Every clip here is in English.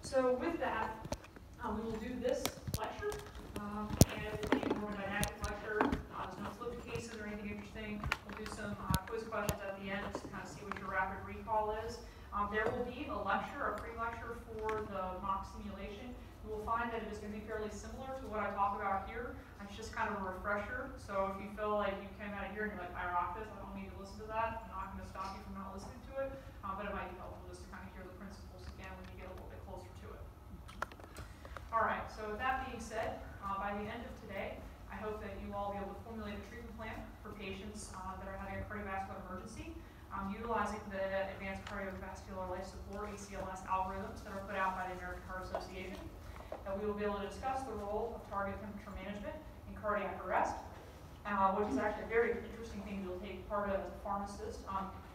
So with that, we will do this lecture, and it will be a more dynamic lecture. There's no flipped cases or anything interesting. We'll do some quiz questions at the end just to kind of see what your rapid recall is. There will be a lecture, a pre-lecture for the mock simulation. You will find that it is going to be fairly similar to what I talked about here. It's just kind of a refresher. So if you feel like you came out of here and you're like, I rock this, I don't need to listen to that, I'm not going to stop you from not listening to it. But it might be helpful just to kind of hear the principles again when you get a little bit closer to it. All right, so with that being said, by the end of today, I hope that you all will be able to formulate a treatment plan for patients that are having a cardiovascular emergency, utilizing the Advanced Cardiovascular Life Support ACLS algorithms that are put out by the American Heart Association. That we will be able to discuss the role of target temperature management in cardiac arrest, which is actually a very interesting thing you'll take part of as a pharmacist.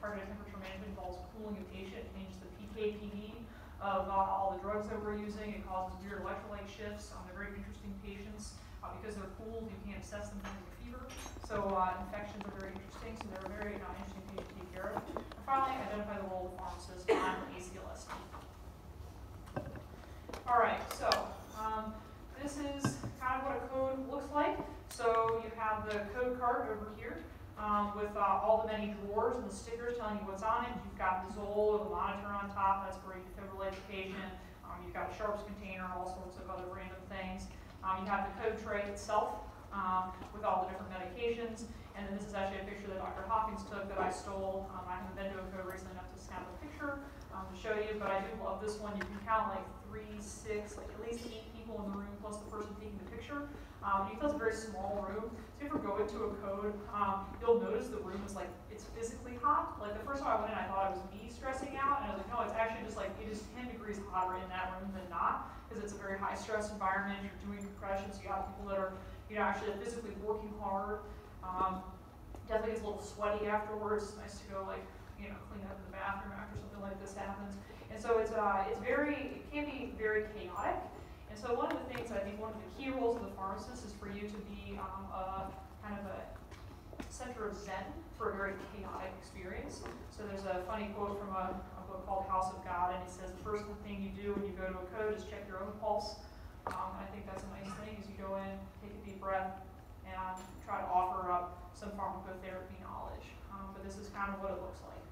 Targeted temperature management involves cooling a patient. It changes the PK/PD of all the drugs that we're using. It causes weird electrolyte shifts. They're very interesting patients. Because they're cooled, you can't assess them because of the fever. So infections are very interesting, so they're a very interesting patient to take care of. And finally, identify the role of the pharmacist on ACLS. All right, so this is kind of what a code looks like. So you have the code card over here with all the many drawers and the stickers telling you what's on it. You've got the Zoll with a monitor on top. That's where you defibrillate the patient. You've got a Sharps container, all sorts of other random things. You have the code tray itself with all the different medications. And then this is actually a picture that Dr. Hawkins took that I stole. I haven't been to a code recently enough to snap a picture to show you, but I do love this one. You can count like 3, 6, like at least 8 people in the room plus the person taking the picture. You can tell it's a very small room. So if you ever go into a code, you'll notice the room is like, it's physically hot. Like the first time I went in, I thought it was me stressing out, and I was like, no, it's actually just like, it is 10 degrees hotter in that room than not, because it's a very high stress environment. You're doing compressions, you have people that are, actually physically working hard. Definitely gets a little sweaty afterwards. It's nice to go like, clean up in the bathroom after something like this happens. And so it can be very chaotic. And so one of the things, I think one of the key roles of the pharmacist is for you to be kind of a center of zen for a very chaotic experience. So there's a funny quote from a book called House of God, and it says the first thing you do when you go to a code is check your own pulse. I think that's a nice thing, is you go in, take a deep breath, and try to offer up some pharmacotherapy knowledge. But this is kind of what it looks like.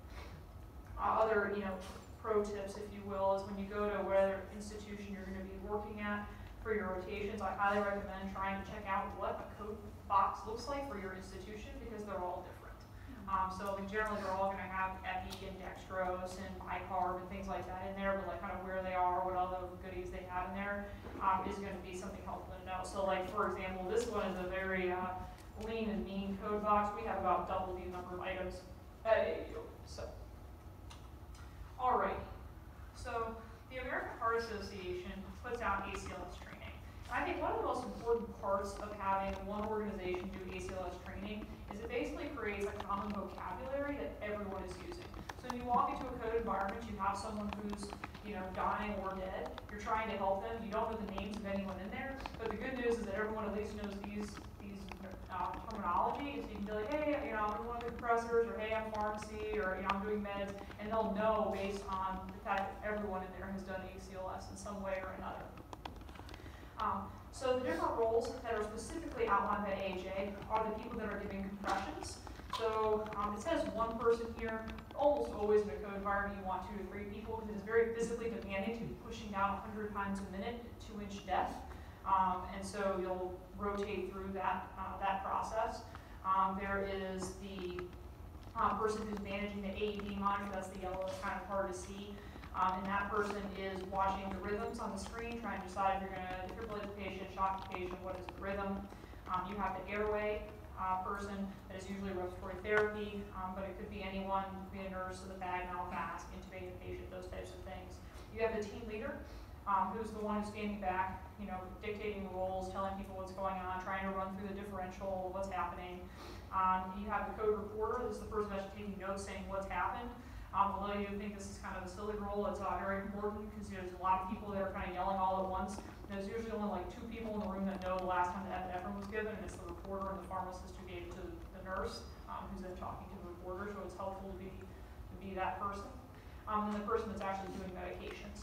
Other, pro tips, if you will, is when you go to whatever institution you're going to be working at for your rotations, I highly recommend trying to check out what a code box looks like for your institution, because they're all different. So generally they're all going to have epi and dextrose and bicarb and things like that in there, but like kind of where they are, what other goodies they have in there is going to be something helpful to know. So like, for example, this one is a very lean and mean code box. We have about double the number of items. Alrighty, so the American Heart Association puts out ACLS training. And I think one of the most important parts of having one organization do ACLS training is it basically creates a common vocabulary that everyone is using. So when you walk into a code environment, you have someone who's dying or dead. You're trying to help them. You don't know the names of anyone in there, but the good news is that everyone at least knows these terminology. So you can be like, hey, I'm doing one of the compressors, or hey, I'm pharmacy, or I'm doing meds, and they'll know based on the fact that everyone in there has done ACLS in some way or another. So the different roles that are specifically outlined by AJ are the people that are giving compressions. So it says one person here. Almost always in a code environment you want 2 to 3 people, because it's very physically demanding to be pushing down 100 times a minute at 2-inch depth. And so you'll rotate through that process. There is the person who's managing the AED monitor. That's the yellow, it's kind of hard to see. And that person is watching the rhythms on the screen, trying to decide if you're going to defibrillate the patient, shock the patient, what is the rhythm. You have the airway person that is usually respiratory therapy, but it could be anyone, it could be a nurse with a bag, mouth mask, intubating the patient, those types of things. You have the team leader, who's the one who's standing back, dictating the rules, telling people what's going on, trying to run through the differential, what's happening. You have the code reporter. This is the person actually taking notes, saying what's happened. Although you think this is kind of a silly role, it's very important, because there's a lot of people that are kind of yelling all at once. There's usually only like 2 people in the room that know the last time the epinephrine was given, and it's the reporter and the pharmacist who gave it to the nurse, who's then talking to the reporter, so it's helpful to be that person. And the person that's actually doing medications.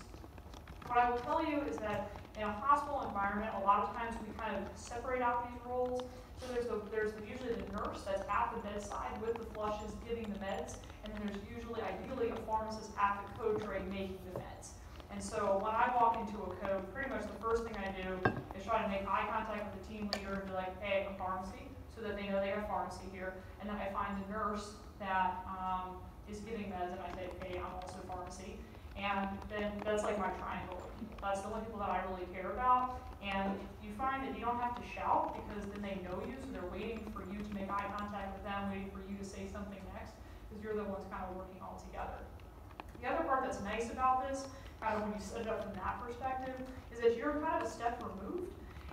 What what I will tell you is that in a hospital environment, a lot of times we kind of separate out these roles. So there's usually the nurse that's at the bedside with the flushes giving the meds, and then there's usually, ideally, a pharmacist at the code tray making the meds. And so when I walk into a code, pretty much the first thing I do is try to make eye contact with the team leader and be like, hey, I'm pharmacy, so that they know they have pharmacy here. And then I find the nurse that is giving meds, and I say, hey, I'm also pharmacy. And then that's like my triangle. That's the only people that I really care about. And you find that you don't have to shout because then they know you, so they're waiting for you to make eye contact with them, waiting for you to say something next, because you're the ones kind of working all together. The other part that's nice about this, kind of when you set it up from that perspective, is that you're kind of a step removed.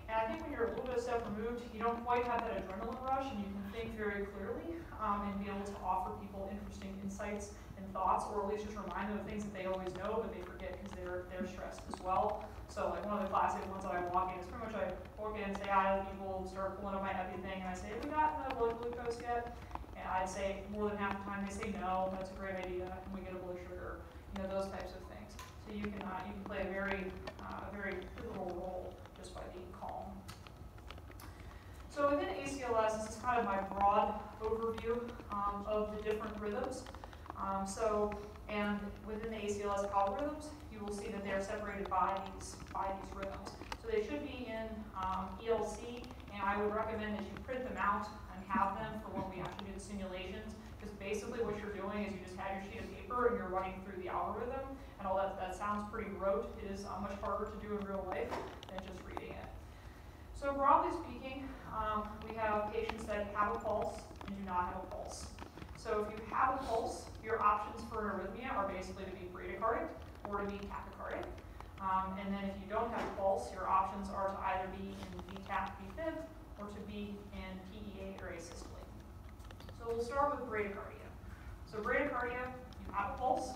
And I think when you're a little bit of step removed, you don't quite have that adrenaline rush, and you can think very clearly and be able to offer people interesting insights and thoughts, or at least just remind them of things that they always know, but they forget because they're stressed as well. So like one of the classic ones that I walk in is pretty much I walk in and say hi to people, start pulling up my epi thing, and I say, have we gotten a blood glucose yet? And I'd say more than half the time they say no, that's a great idea, can we get a blood sugar? You know, those types of things. So you can play a very pivotal role just by being calm. So within ACLS, this is kind of my broad overview of the different rhythms. And within the ACLS algorithms, you will see that they are separated by these rhythms. So they should be in ELC, and I would recommend that you print them out and have them for when we actually do the simulations, because basically what you're doing is you just have your sheet of paper and you're running through the algorithm, and all that sounds pretty rote. It is much harder to do in real life than just reading it. So broadly speaking, we have patients that have a pulse and do not have a pulse. So if you have a pulse, your options for an arrhythmia are basically to be bradycardic or to be tachycardic. And then if you don't have a pulse, your options are to either be in VTach, VFib, or to be in PEA or asystole. So we'll start with bradycardia. So bradycardia, you have a pulse.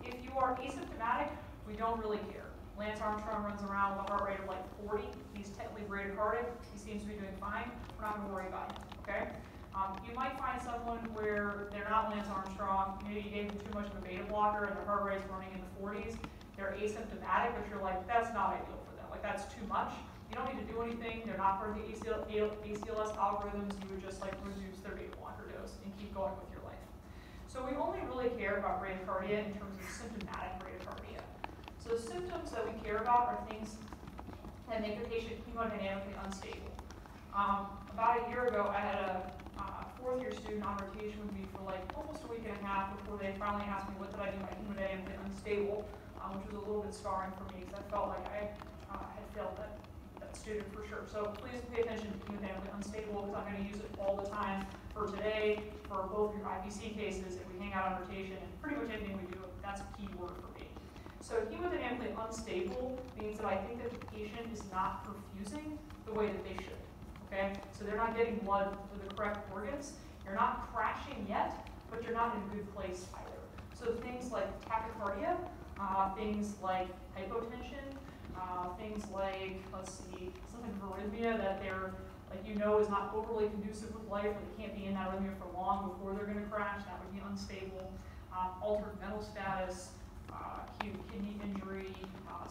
If you are asymptomatic, we don't really care. Lance Armstrong runs around with a heart rate of like 40. He's technically bradycardic. He seems to be doing fine. We're not going to worry about him, okay? You might find someone where they're not Lance Armstrong, maybe you gave them too much of a beta blocker and their heart rate's running in the 40s. They're asymptomatic, but you're like, that's not ideal for them. Like, that's too much. You don't need to do anything. They're not part of the ACLS algorithms. You would just like reduce their beta blocker dose and keep going with your life. So we only really care about bradycardia in terms of symptomatic bradycardia. So the symptoms that we care about are things that make a patient hemodynamically unstable. About a year ago, I had a fourth-year student on rotation with me for like almost a week and a half before they finally asked me what did I do my hemodynamically unstable, which was a little bit scarring for me because I felt like I had failed that student for sure. So please pay attention to hemodynamically unstable because I'm going to use it all the time for today, for both your IPC cases, if we hang out on rotation, and pretty much anything we do, that's a key word for me. So hemodynamically unstable means that I think that the patient is not perfusing the way that they should. Okay, so they're not getting blood to the correct organs. You're not crashing yet, but you're not in a good place either. So things like tachycardia, things like hypotension, things like, let's see, something for arrhythmia that they're, like you know, is not overly conducive with life, or they can't be in that arrhythmia for long before they're going to crash. That would be unstable. Altered mental status, acute kidney injury,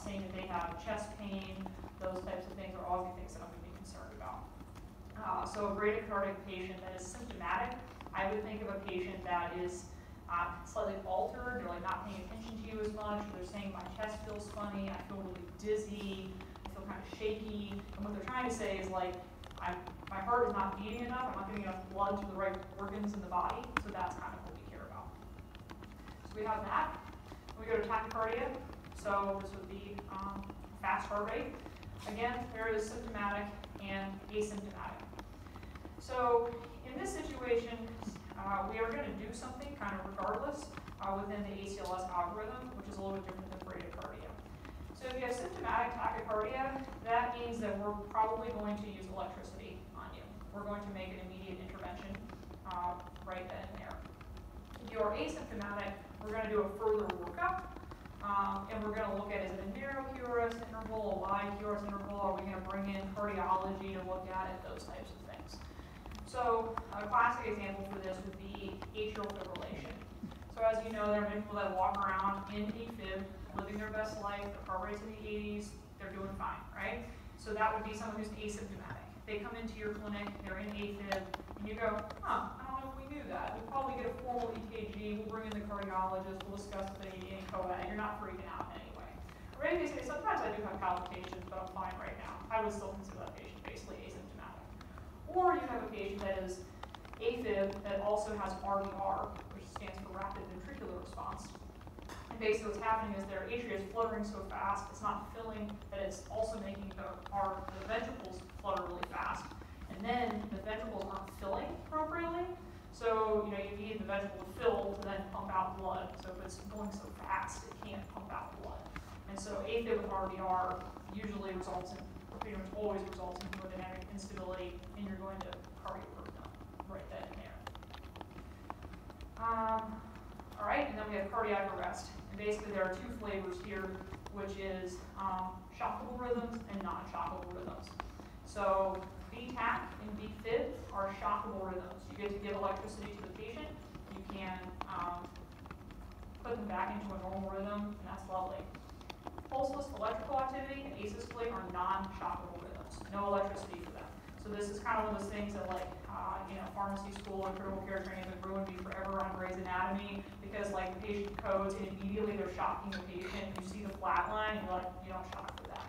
saying that they have chest pain, those types of things are all the things that I'm going to be concerned about. So a bradycardic patient that is symptomatic, I would think of a patient that is slightly altered, they're like not paying attention to you as much, or they're saying my chest feels funny, I feel really dizzy, I feel kind of shaky, and what they're trying to say is like, my heart is not beating enough, I'm not getting enough blood to the right organs in the body, so that's kind of what we care about. So we have that. We go to tachycardia, so this would be fast heart rate. Again, there is symptomatic and asymptomatic. So in this situation, we are going to do something kind of regardless within the ACLS algorithm, which is a little bit different than bradycardia. So if you have symptomatic tachycardia, that means that we're probably going to use electricity on you. We're going to make an immediate intervention right then and there. If you are asymptomatic, we're going to do a further workup, and we're going to look at, is it a narrow QRS interval, a wide QRS interval, are we going to bring in cardiology to look at it, those types of things. So a classic example for this would be atrial fibrillation. So So as you know, there are many people that walk around in AFib, living their best life, their heart rate's in the 80s, they're doing fine, right? So that would be someone who's asymptomatic. They come into your clinic, they're in AFib, and you go, I don't know if we knew that. We'll probably get a formal EKG, we'll bring in the cardiologist, we'll discuss if they need any coag, you're not freaking out anyway. Or maybe they say, sometimes I do have palpitations, but I'm fine right now. I would still consider that patient basically asymptomatic. Or you have a patient that is AFib that also has RVR, which stands for rapid ventricular response. And basically what's happening is their atria is fluttering so fast, it's not filling, that it's also making the ventricles flutter really fast. And then the ventricles aren't filling appropriately. So, you need the ventricle to fill to then pump out blood. So if it's going so fast, it can't pump out blood. And so AFib with RVR usually results in, pretty much always results in hemodynamic instability, and you're going to cardioverse them right then and there. All right, and then we have cardiac arrest. And basically there are two flavors here, which is shockable rhythms and non-shockable rhythms. So BTAC and BFib are shockable rhythms. You get to give electricity to the patient. You can put them back into a normal rhythm, and that's lovely. Pulseless electrical activity and asystole are non-shockable rhythms. No electricity for them. So this is kind of one of those things that, like, pharmacy school and critical care training would ruin me forever on Grey's Anatomy, because like the patient codes and immediately they're shocking the patient. You see the flat line, and you're like, you don't shock for that.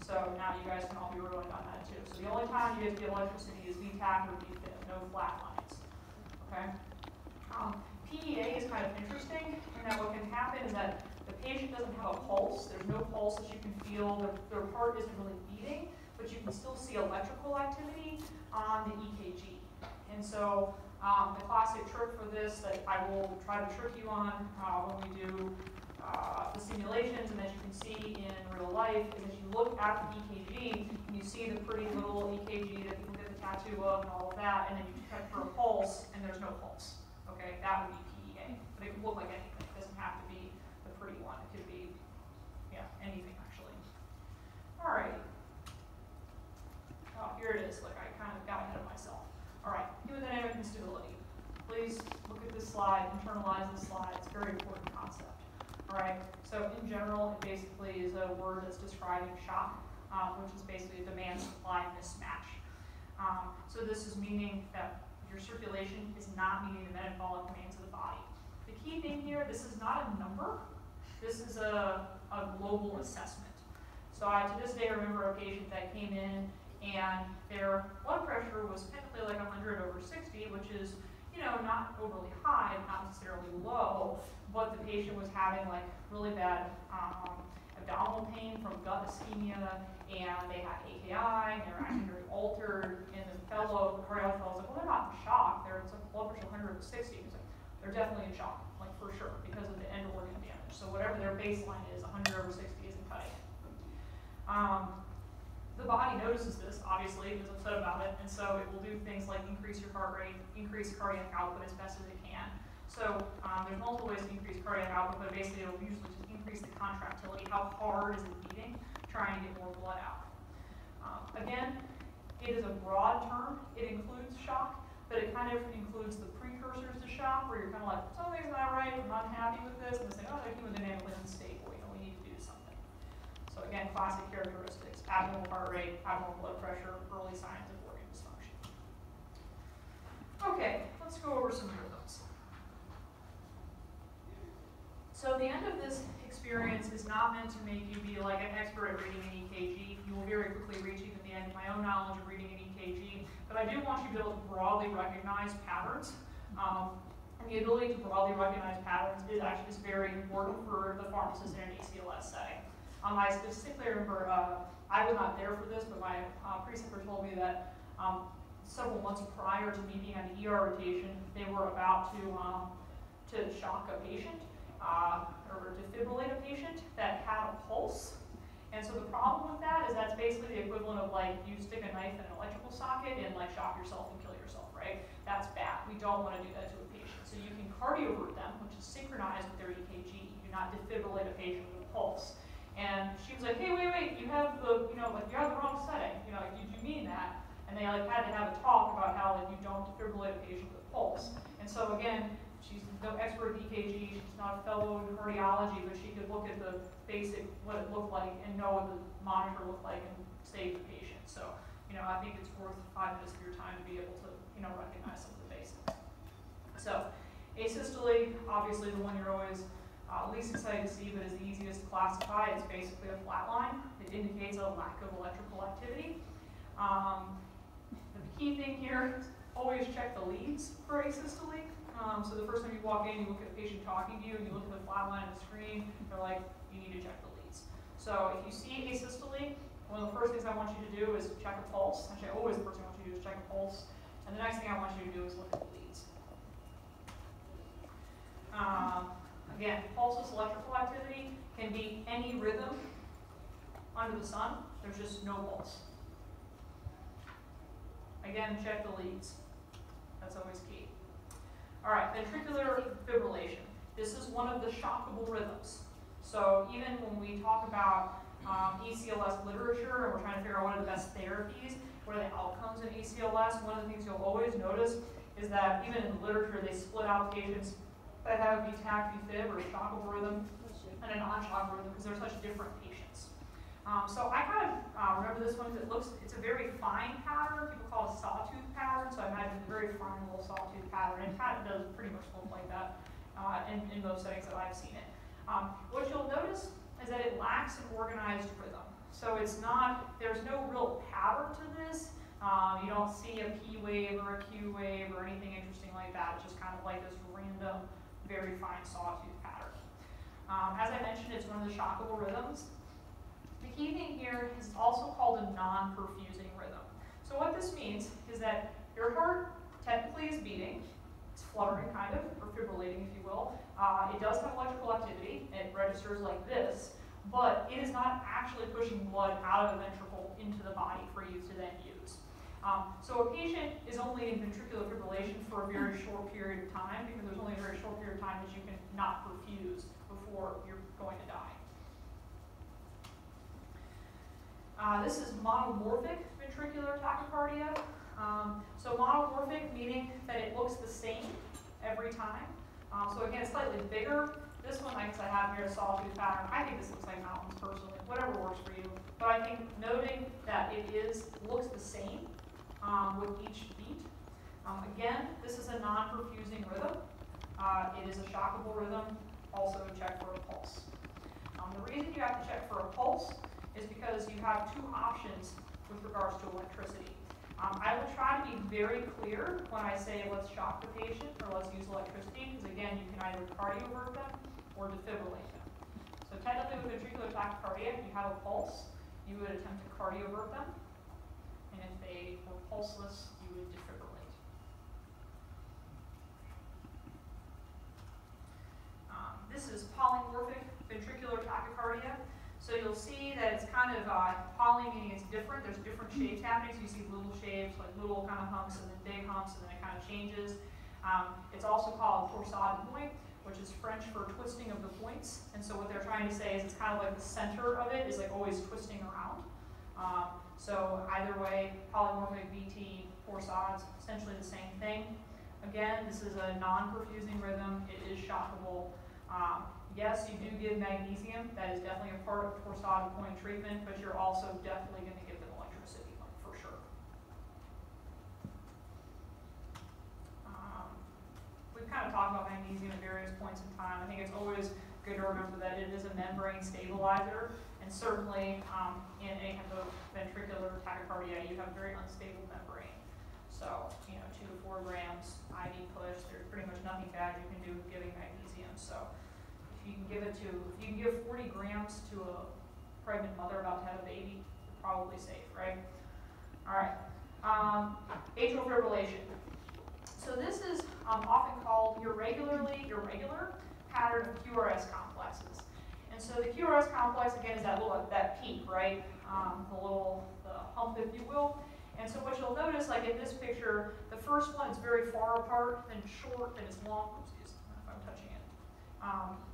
So now you guys can all be ruined on that too. So the only time you get to get electricity is VTAC or VFib, no flat lines. Okay. PEA is kind of interesting in that what can happen is that the patient doesn't have a pulse. There's no pulse that you can feel. Their heart isn't really beating, but you can still see electrical activity on the EKG. And so the classic trick for this that I will try to trick you on when we do the simulations and that you can see in real life is that you look at the EKG and you see the pretty little EKG that people get the tattoo of and all of that, and then you check for a pulse and there's no pulse. Okay, that would be PEA. But it can look like anything. It doesn't have to be the pretty one. It could be, anything actually. All right. Oh, here it is. Look, I kind of got ahead of myself. All right, hemodynamic instability. Please look at this slide, internalize this slide. It's a very important concept. All right, so in general, it basically is a word that's describing shock, which is basically a demand-supply mismatch. So this is meaning that your circulation is not meeting the metabolic demands of the body. The key thing here, this is not a number. This is a global assessment. So I, to this day, remember a patient that came in and their blood pressure was technically like 100 over 60, which is, not overly high, not necessarily low, but the patient was having like really bad abdominal pain from gut ischemia, and they had AKI, and they were acting very altered, and the cardiologist fellow was like, well, they're not in shock, it's like blood pressure 100 over 60. He's like, they're definitely in shock, like for sure, because of the end organ damage. So whatever their baseline is, 100 over 60 isn't cutting it. The body notices this, obviously, it was upset about it, and so it will do things like increase your heart rate, increase cardiac output as best as it can. So there's multiple ways to increase cardiac output, but basically it will usually just increase the contractility. How hard is it beating? Trying to get more blood out. Again, it is a broad term. It includes shock, but it kind of includes the precursors to shock, where you're kind of like, something's not right, I'm not happy with this, and they say, oh, they're hemodynamically unstable, we need to do something. So again, classic characteristics: abnormal heart rate, abnormal blood pressure, early signs of organ dysfunction. Okay, let's go over some rhythms. So the end of this experience is not meant to make you be like an expert at reading an EKG. You will very quickly reach even the end of my own knowledge of reading an EKG, but I do want you to be able to broadly recognize patterns. And the ability to broadly recognize patterns is very important for the pharmacist in an ACLS setting. I specifically remember, I was not there for this, but my preceptor told me that several months prior to me being on the ER rotation, they were about to shock a patient, or defibrillate a patient that had a pulse. And so the problem with that is that's basically the equivalent of like you stick a knife in an electrical socket and like shock yourself and kill yourself, right? That's bad. We don't want to do that to a patient. So you can cardiovert them, which is synchronized with their EKG. You do not defibrillate a patient with a pulse. And she was like, hey, wait, you have the, you have the wrong setting. Did you mean that? And they like had to have a talk about how like you don't defibrillate a patient with a pulse. And so again, she's no expert in EKG, she's not a fellow in cardiology, but she could look at the basic, what it looked like, and know what the monitor looked like and save the patient. So, I think it's worth 5 minutes of your time to be able to, recognize some of the basics. So, asystole, obviously the one you're always least excited to see, but is the easiest to classify. It's basically a flat line. It indicates a lack of electrical activity. The key thing here, always check the leads for asystole. So the first time you walk in, you look at the patient talking to you, and you look at the flat line on the screen, they're like, you need to check the leads. So if you see asystole, one of the first things I want you to do is check a pulse. Actually, always the first thing I want you to do is check a pulse. And the next thing I want you to do is look at the leads. Again, pulseless electrical activity can be any rhythm under the sun. There's just no pulse. Again, check the leads. That's always key. All right, ventricular fibrillation. This is one of the shockable rhythms. So even when we talk about ACLS literature and we're trying to figure out what are the best therapies, what are the outcomes in ACLS, one of the things you'll always notice is that even in the literature, they split out patients that have VTAC, VFib, or shockable rhythm, and a non-shockable rhythm because they're such different patients. So I kind of remember this one because it's a very fine pattern. People call it a sawtooth pattern, so I imagine it's a very fine little sawtooth pattern. And it kind of does pretty much look like that in most settings that I've seen it. What you'll notice is that it lacks an organized rhythm. So there's no real pattern to this. You don't see a P wave or a Q wave or anything interesting like that. It's just kind of like this random, very fine sawtooth pattern. As I mentioned, it's one of the shockable rhythms. The key thing here is also called a non-perfusing rhythm. So what this means is that your heart technically is beating. It's fluttering kind of, or fibrillating if you will. It does have electrical activity. It registers like this, but it is not actually pushing blood out of the ventricle into the body for you to then use. So a patient is only in ventricular fibrillation for a very short period of time because there's only a very short period of time that you can not perfuse before you're going to die. This is monomorphic ventricular tachycardia. So monomorphic meaning that it looks the same every time. So again, it's slightly bigger. This one, like I have here, a sawtooth pattern. I think this looks like mountains personally, whatever works for you. But I think noting that it looks the same with each beat. Again, this is a non-perfusing rhythm. It is a shockable rhythm. Also check for a pulse. The reason you have to check for a pulse is because you have two options with regards to electricity. I will try to be very clear when I say let's shock the patient or let's use electricity, because again, you can either cardiovert them or defibrillate them. So technically with ventricular tachycardia, if you have a pulse, you would attempt to cardiovert them, and if they were pulseless, you would defibrillate. This is polymorphic ventricular tachycardia. So you'll see that it's kind of poly, meaning it's different. There's different shapes happening. So you see little shapes, like little kind of humps, and then big humps, and then it kind of changes. It's also called torsade de point, which is French for twisting of the points. And so what they're trying to say is it's kind of like the center of it is like always twisting around. So either way, polymorphic, VT, torsades, essentially the same thing. Again, this is a non-perfusing rhythm. It is shockable. Yes, you do give magnesium. That is definitely a part of torsade de point treatment, but you're also definitely going to give them electricity for sure. We've kind of talked about magnesium at various points in time. I think it's always good to remember that it is a membrane stabilizer, and certainly in any type of ventricular tachycardia, you have a very unstable membrane. So, 2 to 4 grams IV push. There's pretty much nothing bad you can do with giving magnesium. So. If you can give 40 grams to a pregnant mother about to have a baby, you're probably safe, right? All right. Atrial fibrillation. So this is often called irregular pattern of QRS complexes. And so the QRS complex, again, is that peak, right? The hump, if you will. And so what you'll notice, like in this picture, the first one is very far apart, then short, then it's long. Oops, I don't know if I'm touching it.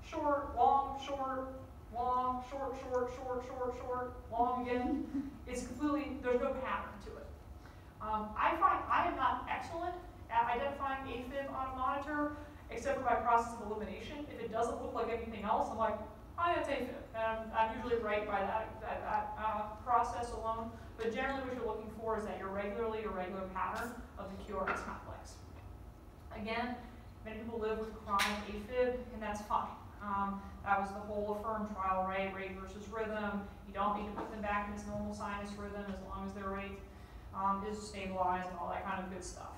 Short, long, short, long, short, short, short, short, short, long again. It's completely, there's no pattern to it. I find I am not excellent at identifying AFib on a monitor, except for by process of elimination. If it doesn't look like anything else, I'm like, oh, it's AFib. And I'm usually right by that process alone. But generally what you're looking for is that you're regularly a regular pattern of the QRS complex. Again, many people live with chronic AFib, and that's fine. That was the whole AFFIRM trial, right? Rate versus rhythm. You don't need to put them back in this normal sinus rhythm as long as their rate is stabilized and all that kind of good stuff.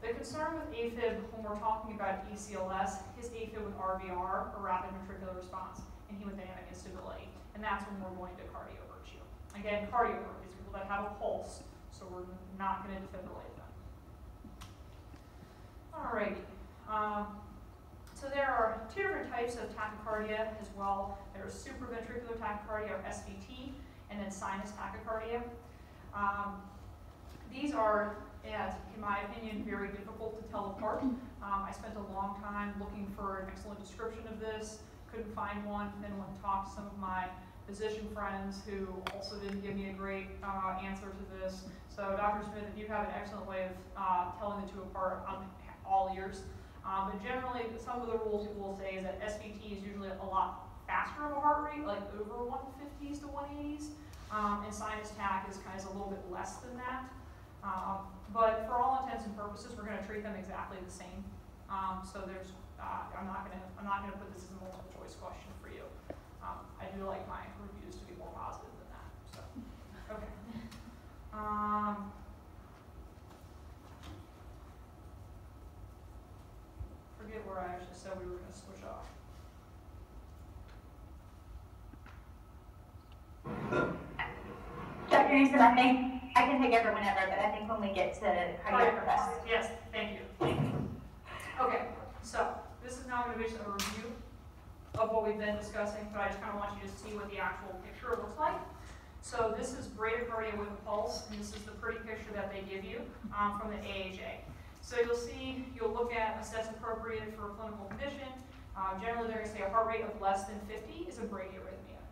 The concern with AFib when we're talking about ACLS is AFib with RVR, or rapid ventricular response, and hemodynamic instability. And that's when we're going to cardioverge you. Again, cardioverge is people that have a pulse, so we're not going to defibrillate them. Alrighty. So there are two different types of tachycardia as well. There's supraventricular tachycardia, or SVT, and then sinus tachycardia. These are, in my opinion, very difficult to tell apart. I spent a long time looking for an excellent description of this, couldn't find one, then went and talked to some of my physician friends who also didn't give me a great answer to this. So Dr. Smith, if you have an excellent way of telling the two apart, I'm all ears. But generally, some of the rules people will say is that SVT is usually a lot faster of a heart rate, like over 150s to 180s, and sinus tach is kind of a little bit less than that. But for all intents and purposes, we're going to treat them exactly the same. So there's, I'm not going to put this as a multiple choice question for you. I do like my reviews to be more positive than that. So, okay. Forget where I actually said we were going to switch off. Dr. Newsom, I think I can take over whenever, but I think when we get to cardiac arrest. Yes, thank you. Okay, so this is now going to be a review of what we've been discussing, but I just kind of want you to see what the actual picture looks like. So this is bradycardia with a pulse, and this is the pretty picture that they give you from the AHA. So you'll see, you'll look at assess appropriate for a clinical condition. Generally, they're going to say a heart rate of less than 50 is a bradyarrhythmia.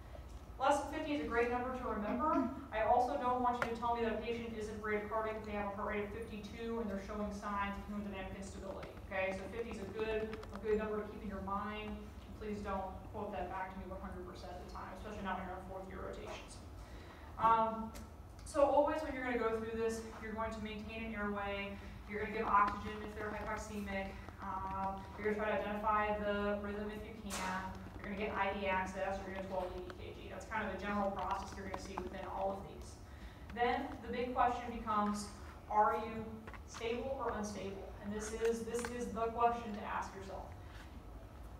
Less than 50 is a great number to remember. I also don't want you to tell me that a patient isn't bradycardic if they have a heart rate of 52 and they're showing signs of hemodynamic instability. Okay, so 50 is a good number to keep in your mind. Please don't quote that back to me 100% of the time, especially not when you're on fourth-year rotations. So always when you're going to go through this, you're going to maintain an airway. You're going to give oxygen if they're hypoxemic. You're going to try to identify the rhythm if you can. You're going to get IV access. You're going to 12 lead EKG. That's kind of the general process you're going to see within all of these. Then the big question becomes, are you stable or unstable? And this is the question to ask yourself.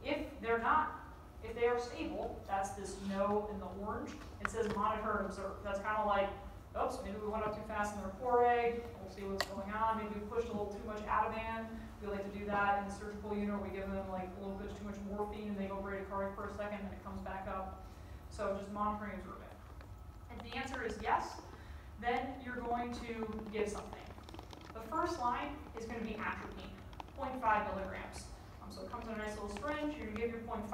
If they're not, if they are stable, that's this no in the orange. It says monitor and observe. That's kind of like, oops, maybe we went up too fast in the core egg. We'll see what's going on. Maybe we pushed a little too much Ativan. We like to do that in the surgical unit. We give them like a little bit too much morphine and they go bradycardic for a second and it comes back up. So just monitoring and observing. If the answer is yes, then you're going to give something. The first line is going to be atropine, 0.5 milligrams. So it comes in a nice little syringe. You're going to give your 0.5.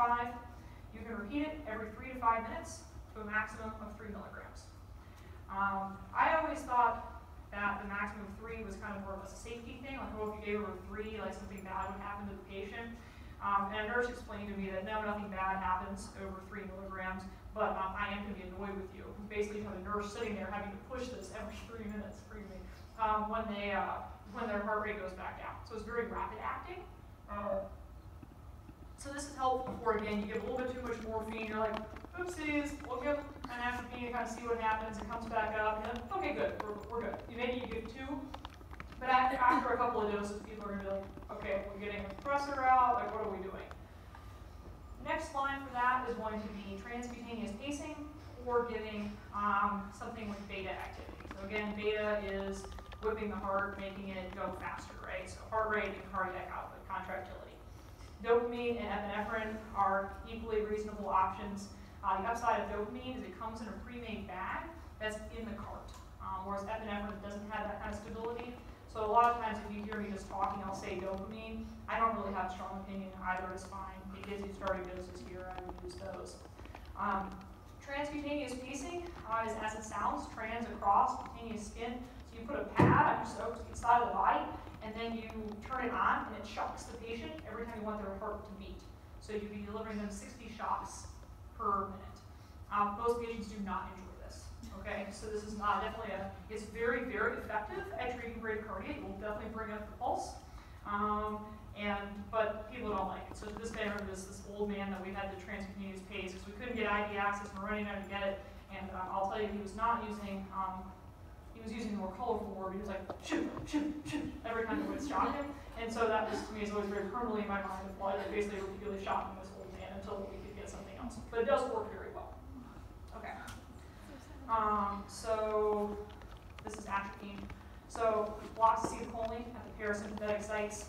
You can repeat it every 3 to 5 minutes to a maximum of 3 milligrams. I always thought that the maximum of 3 was kind of more of a safety thing. Like, oh, if you gave over 3, like something bad would happen to the patient. And a nurse explained to me that no, nothing bad happens over 3 milligrams, but I am going to be annoyed with you. Basically, you have a nurse sitting there having to push this every 3 minutes, when their heart rate goes back down. So it's very rapid acting. So this is helpful for, again, you give a little bit too much morphine, you're like, oopsies, we'll give an atropine to kind of see what happens, it comes back up, and then, okay, good, we're good. Maybe you give 2, but after a couple of doses, people are going to be like, okay, we're getting a compressor out, like, what are we doing? Next line for that is going to be transcutaneous pacing or giving something with beta activity. So again, beta is whipping the heart, making it go faster, right? So heart rate and cardiac output, contractility. Dopamine and epinephrine are equally reasonable options. The upside of dopamine is it comes in a pre-made bag that's in the cart, whereas epinephrine doesn't have that kind of stability. So a lot of times if you hear me just talking, I'll say dopamine. I don't really have a strong opinion. Either is fine. It gives you starting doses here. I would use those. Transcutaneous pacing is as it sounds, trans across cutaneous skin. So you put a pad on your side of the body, and then you turn it on, and it shocks the patient every time you want their heart to beat. So you'd be delivering them 60 shocks per minute. Most patients do not enjoy this, okay? So this is not definitely it's very, very effective at treating bradycardia. It will definitely bring up the pulse, but people don't like it. So this guy was this old man that we had to transcutaneous pace because we couldn't get IV access, and we're running out to get it. And I'll tell you, he was not using, he was using the more colorful word. He was like, shoot, shoot, shoot, every time it would shock him. And so that was, to me, is always very permanently in my mind of why they basically repeatedly shocking this old man until we could get something else. But it does work very well. Okay. So this is atropine. So it blocks acetylcholine at the parasympathetic sites,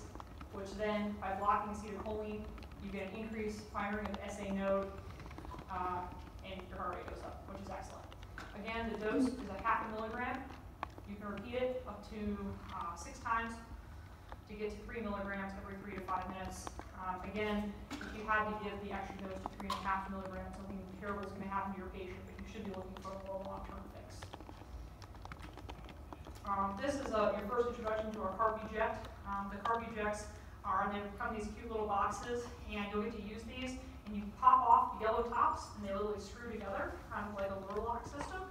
which then, by blocking acetylcholine, you get an increased firing of the SA node, and your heart rate goes up, which is excellent. Again, the dose is a 0.5 milligram. You can repeat it up to 6 times to get to 3 milligrams every 3 to 5 minutes. Again, if you had to give the extra dose to 3.5 milligrams, something terrible is going to happen to your patient, but you should be looking for a more long-term fix. This is your first introduction to our carb eject. The carb ejects they come in these cute little boxes, and you'll get to use these, and you pop off the yellow tops, and they literally screw together, kind of like a Lurlock system.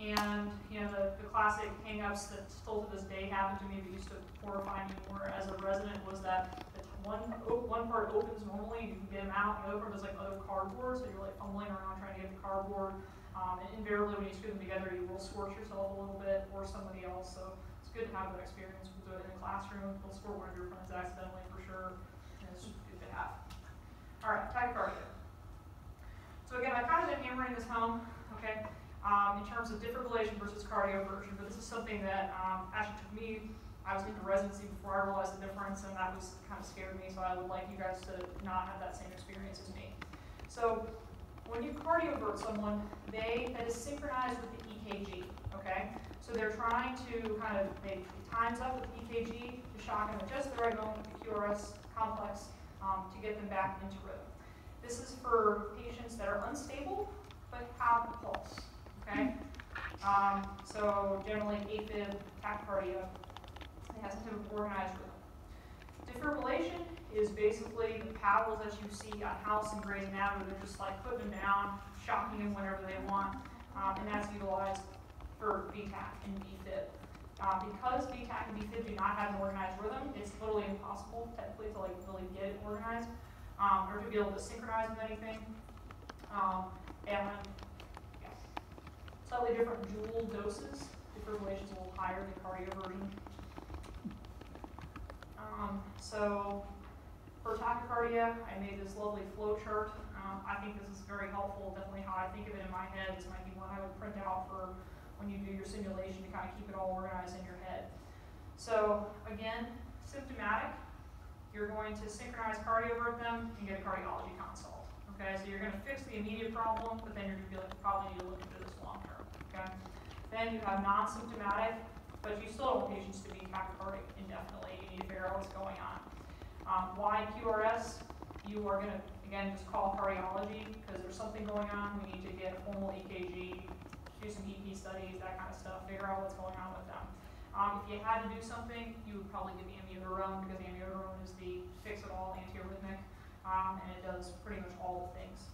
And you know, the classic hang-ups that still to this day happen to me that used to horrify me more as a resident was that one part opens normally, and you can get them out, and the other part is like other cardboard, so you're like fumbling around trying to get the cardboard. And invariably when you screw them together, you will scorch yourself a little bit or somebody else, so it's good to have that experience. We'll do it in the classroom. We'll score one of your friends accidentally for sure, and it's just good to have. All right, tachycardia. So again, I've kind of been hammering this home, okay, in terms of defibrillation versus cardioversion, but this is something that actually took me, I was into residency before I realized the difference, and that was kind of scared me, so I would like you guys to not have that same experience as me. So when you cardiovert someone, that is synchronized with the EKG, okay? So they're trying to kind of, they times up with the EKG to shock them at just the right moment with the QRS complex to get them back into rhythm. This is for patients that are unstable but have a pulse, okay? So generally AFib, tachycardia, it has some type of organized rhythm. Defibrillation is basically the paddles that you see on House and Grey's Anatomy. They're just like putting them down, shocking them whenever they want, and that's utilized for VTAC and VFib. Because VTAC and VFib do not have an organized rhythm, it's totally impossible technically to like really get it organized or to be able to synchronize with anything. Slightly different joule doses. Defibrillation is a little higher than cardioversion. So for tachycardia, I made this lovely flow chart. I think this is very helpful, definitely how I think of it in my head. This might be one I would print out for when you do your simulation to kind of keep it all organized in your head. So again, symptomatic, you're going to synchronize cardiovert them and get a cardiology consult. Okay, so you're going to fix the immediate problem, but then you're going to be like, you probably need to look into this long term. Okay, then you have non-symptomatic, but you still want patients to be tachycardic indefinitely. You need to figure out what's going on. Why QRS? You are going to, again, just call cardiology because there's something going on. We need to get a formal EKG, do some EP studies, that kind of stuff, figure out what's going on with them. If you had to do something, you would probably give amiodarone because amiodarone is the fix-it-all antiarrhythmic, and it does pretty much all the things.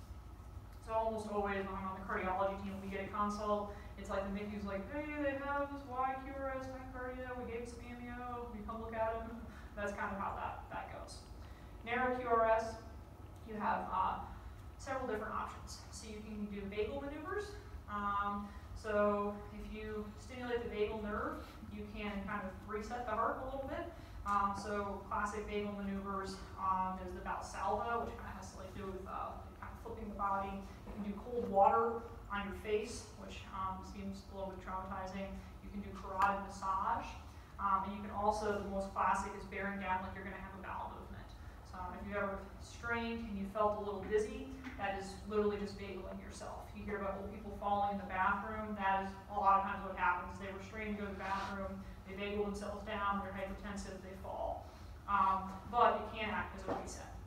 So almost always when I'm on the cardiology team, we get a consult. It's like the NICU's like, hey, they have this YQRS tachycardia, we gave some amio, we come look at them. That's kind of how that goes. Narrow QRS, you have several different options. So you can do vagal maneuvers. So if you stimulate the vagal nerve, you can kind of reset the heart a little bit. So classic vagal maneuvers is the Valsalva, which kind of has to do with kind of flipping the body. You can do cold water on your face, which seems a little bit traumatizing. You can do carotid massage. And you can also, the most classic is bearing down like you're going to have a bowel movement. So if you ever strained and you felt a little dizzy, that is literally just vagaling yourself. You hear about old people falling in the bathroom. That is a lot of times what happens. They were strained to go to the bathroom, they vagal themselves down, they're hypertensive, they fall. But it can act as a reset.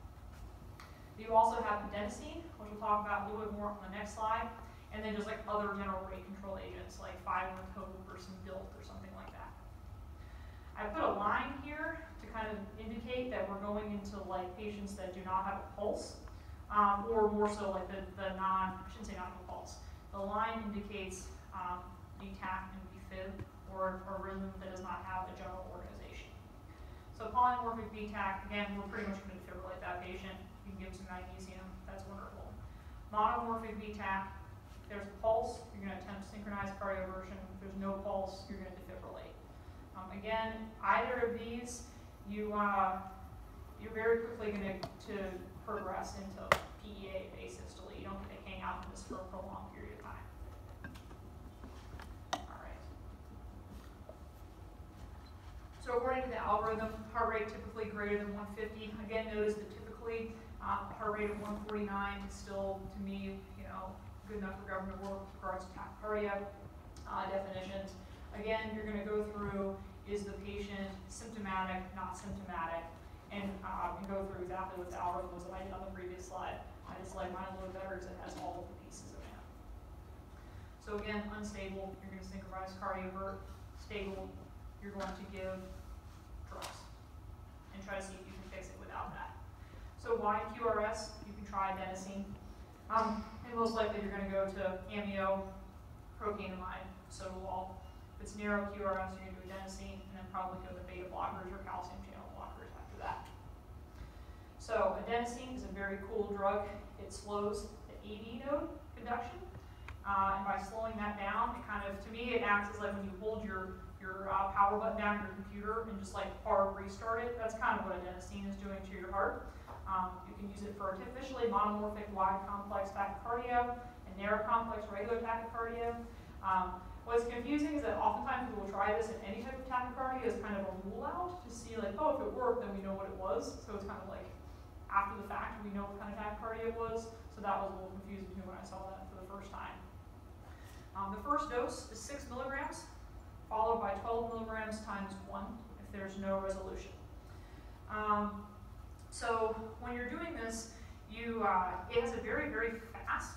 You also have adenosine, which we'll talk about a little bit more on the next slide. And then just like other general rate control agents like 5-1 coke or some DILT or something like that. I put a line here to kind of indicate that we're going into like patients that do not have a pulse, or more so like the I shouldn't say not have a pulse. The line indicates VTAC and VFib, or a rhythm that does not have a general organization. So polymorphic VTAC, again, we're pretty much going to defibrillate that patient. You can give some magnesium, that's wonderful. Monomorphic VTAC, there's a pulse, you're going to attempt synchronized cardioversion. If there's no pulse, you're going to defibrillate. Again, either of these, you're very quickly going to progress into PEA asystole. You don't get to hang out in this for a prolonged period of time. All right. So according to the algorithm, heart rate typically greater than 150. Again, notice that typically heart rate of 149 is still, to me, good enough for government work with regards to tachycardia definitions. Again, you're going to go through, is the patient symptomatic, not symptomatic, and go through exactly what the algorithm was that I did on the previous slide. I just like mine a little better because it has all of the pieces in it. So again, unstable, you're going to synchronize cardiovert. Stable, you're going to give drugs and try to see if you can fix it without that. So why QRS? You can try adenosine. And most likely you're going to go to amio, procainamide, sotalol. If it's narrow QRS, you're going to do adenosine, and then probably go to beta blockers or calcium channel blockers after that. So adenosine is a very cool drug. It slows the AV node conduction. And by slowing that down, it kind of, to me, it acts as like when you hold your power button down on your computer and just like hard restart it. That's kind of what adenosine is doing to your heart. You can use it for artificially monomorphic wide complex tachycardia and narrow complex regular tachycardia. What's confusing is that oftentimes people will try this in any type of tachycardia as kind of a rule out to see like, oh, if it worked, then we know what it was. So it's kind of like after the fact, we know what kind of tachycardia it was. So that was a little confusing to me when I saw that for the first time. The first dose is 6 milligrams, followed by 12 milligrams times 1 if there's no resolution. So when you're doing this, it has a very, very fast,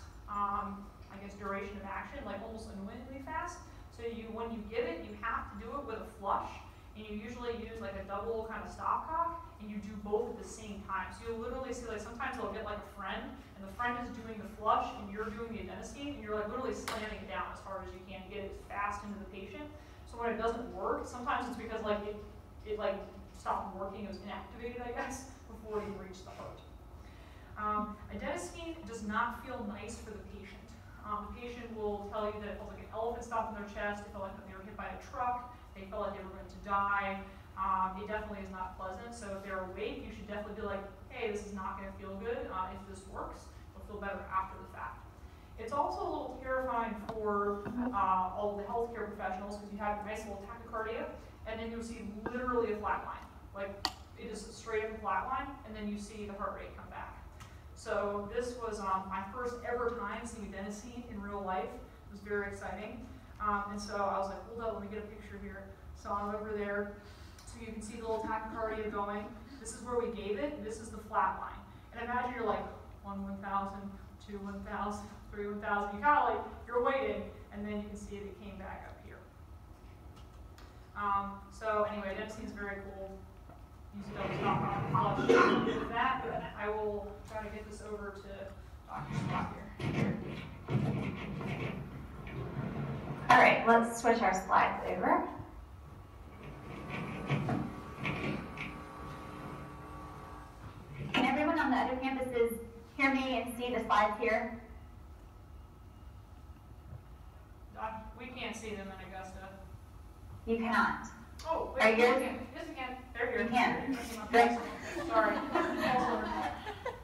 duration of action, like almost annoyingly fast. So when you give it, you have to do it with a flush, and you usually use like a double kind of stopcock, and you do both at the same time. So you'll literally see like sometimes they'll get like a friend, and the friend is doing the flush, and you're doing the adenosine, and you're like literally slamming it down as hard as you can to get it fast into the patient. So when it doesn't work, sometimes it's because like it like stopped working, it was inactivated, I guess, before you reach the heart. Adenosine does not feel nice for the patient. The patient will tell you that it felt like an elephant stopped in their chest, it felt like they were hit by a truck, they felt like they were going to die. It definitely is not pleasant, so if they're awake, you should definitely be like, hey, this is not going to feel good. If this works, it'll feel better after the fact. It's also a little terrifying for all the healthcare professionals because you have a nice little tachycardia, and then you'll see literally a flat line. Like, it is straight up a flat line, and then you see the heart rate come back. So this was my first ever time seeing adenosine in real life. It was very exciting. And so I was like, hold up, let me get a picture here. So I'm over there, so you can see the little tachycardia going. This is where we gave it, and this is the flat line. And imagine you're like 1, 1,000, 2, 1,000, 3, 1,000. You kind of like, you're waiting, and then you can see it came back up here. So anyway, adenosine is very cool. Use a double stop flush. With that, I will try to get this over to Dr. Scott here. All right, let's switch our slides over. Can everyone on the other campuses hear me and see the slides here? We can't see them in Augusta. You cannot. Oh, wait, Are yours? Yes, we can. They're here. You can. Great. Sorry.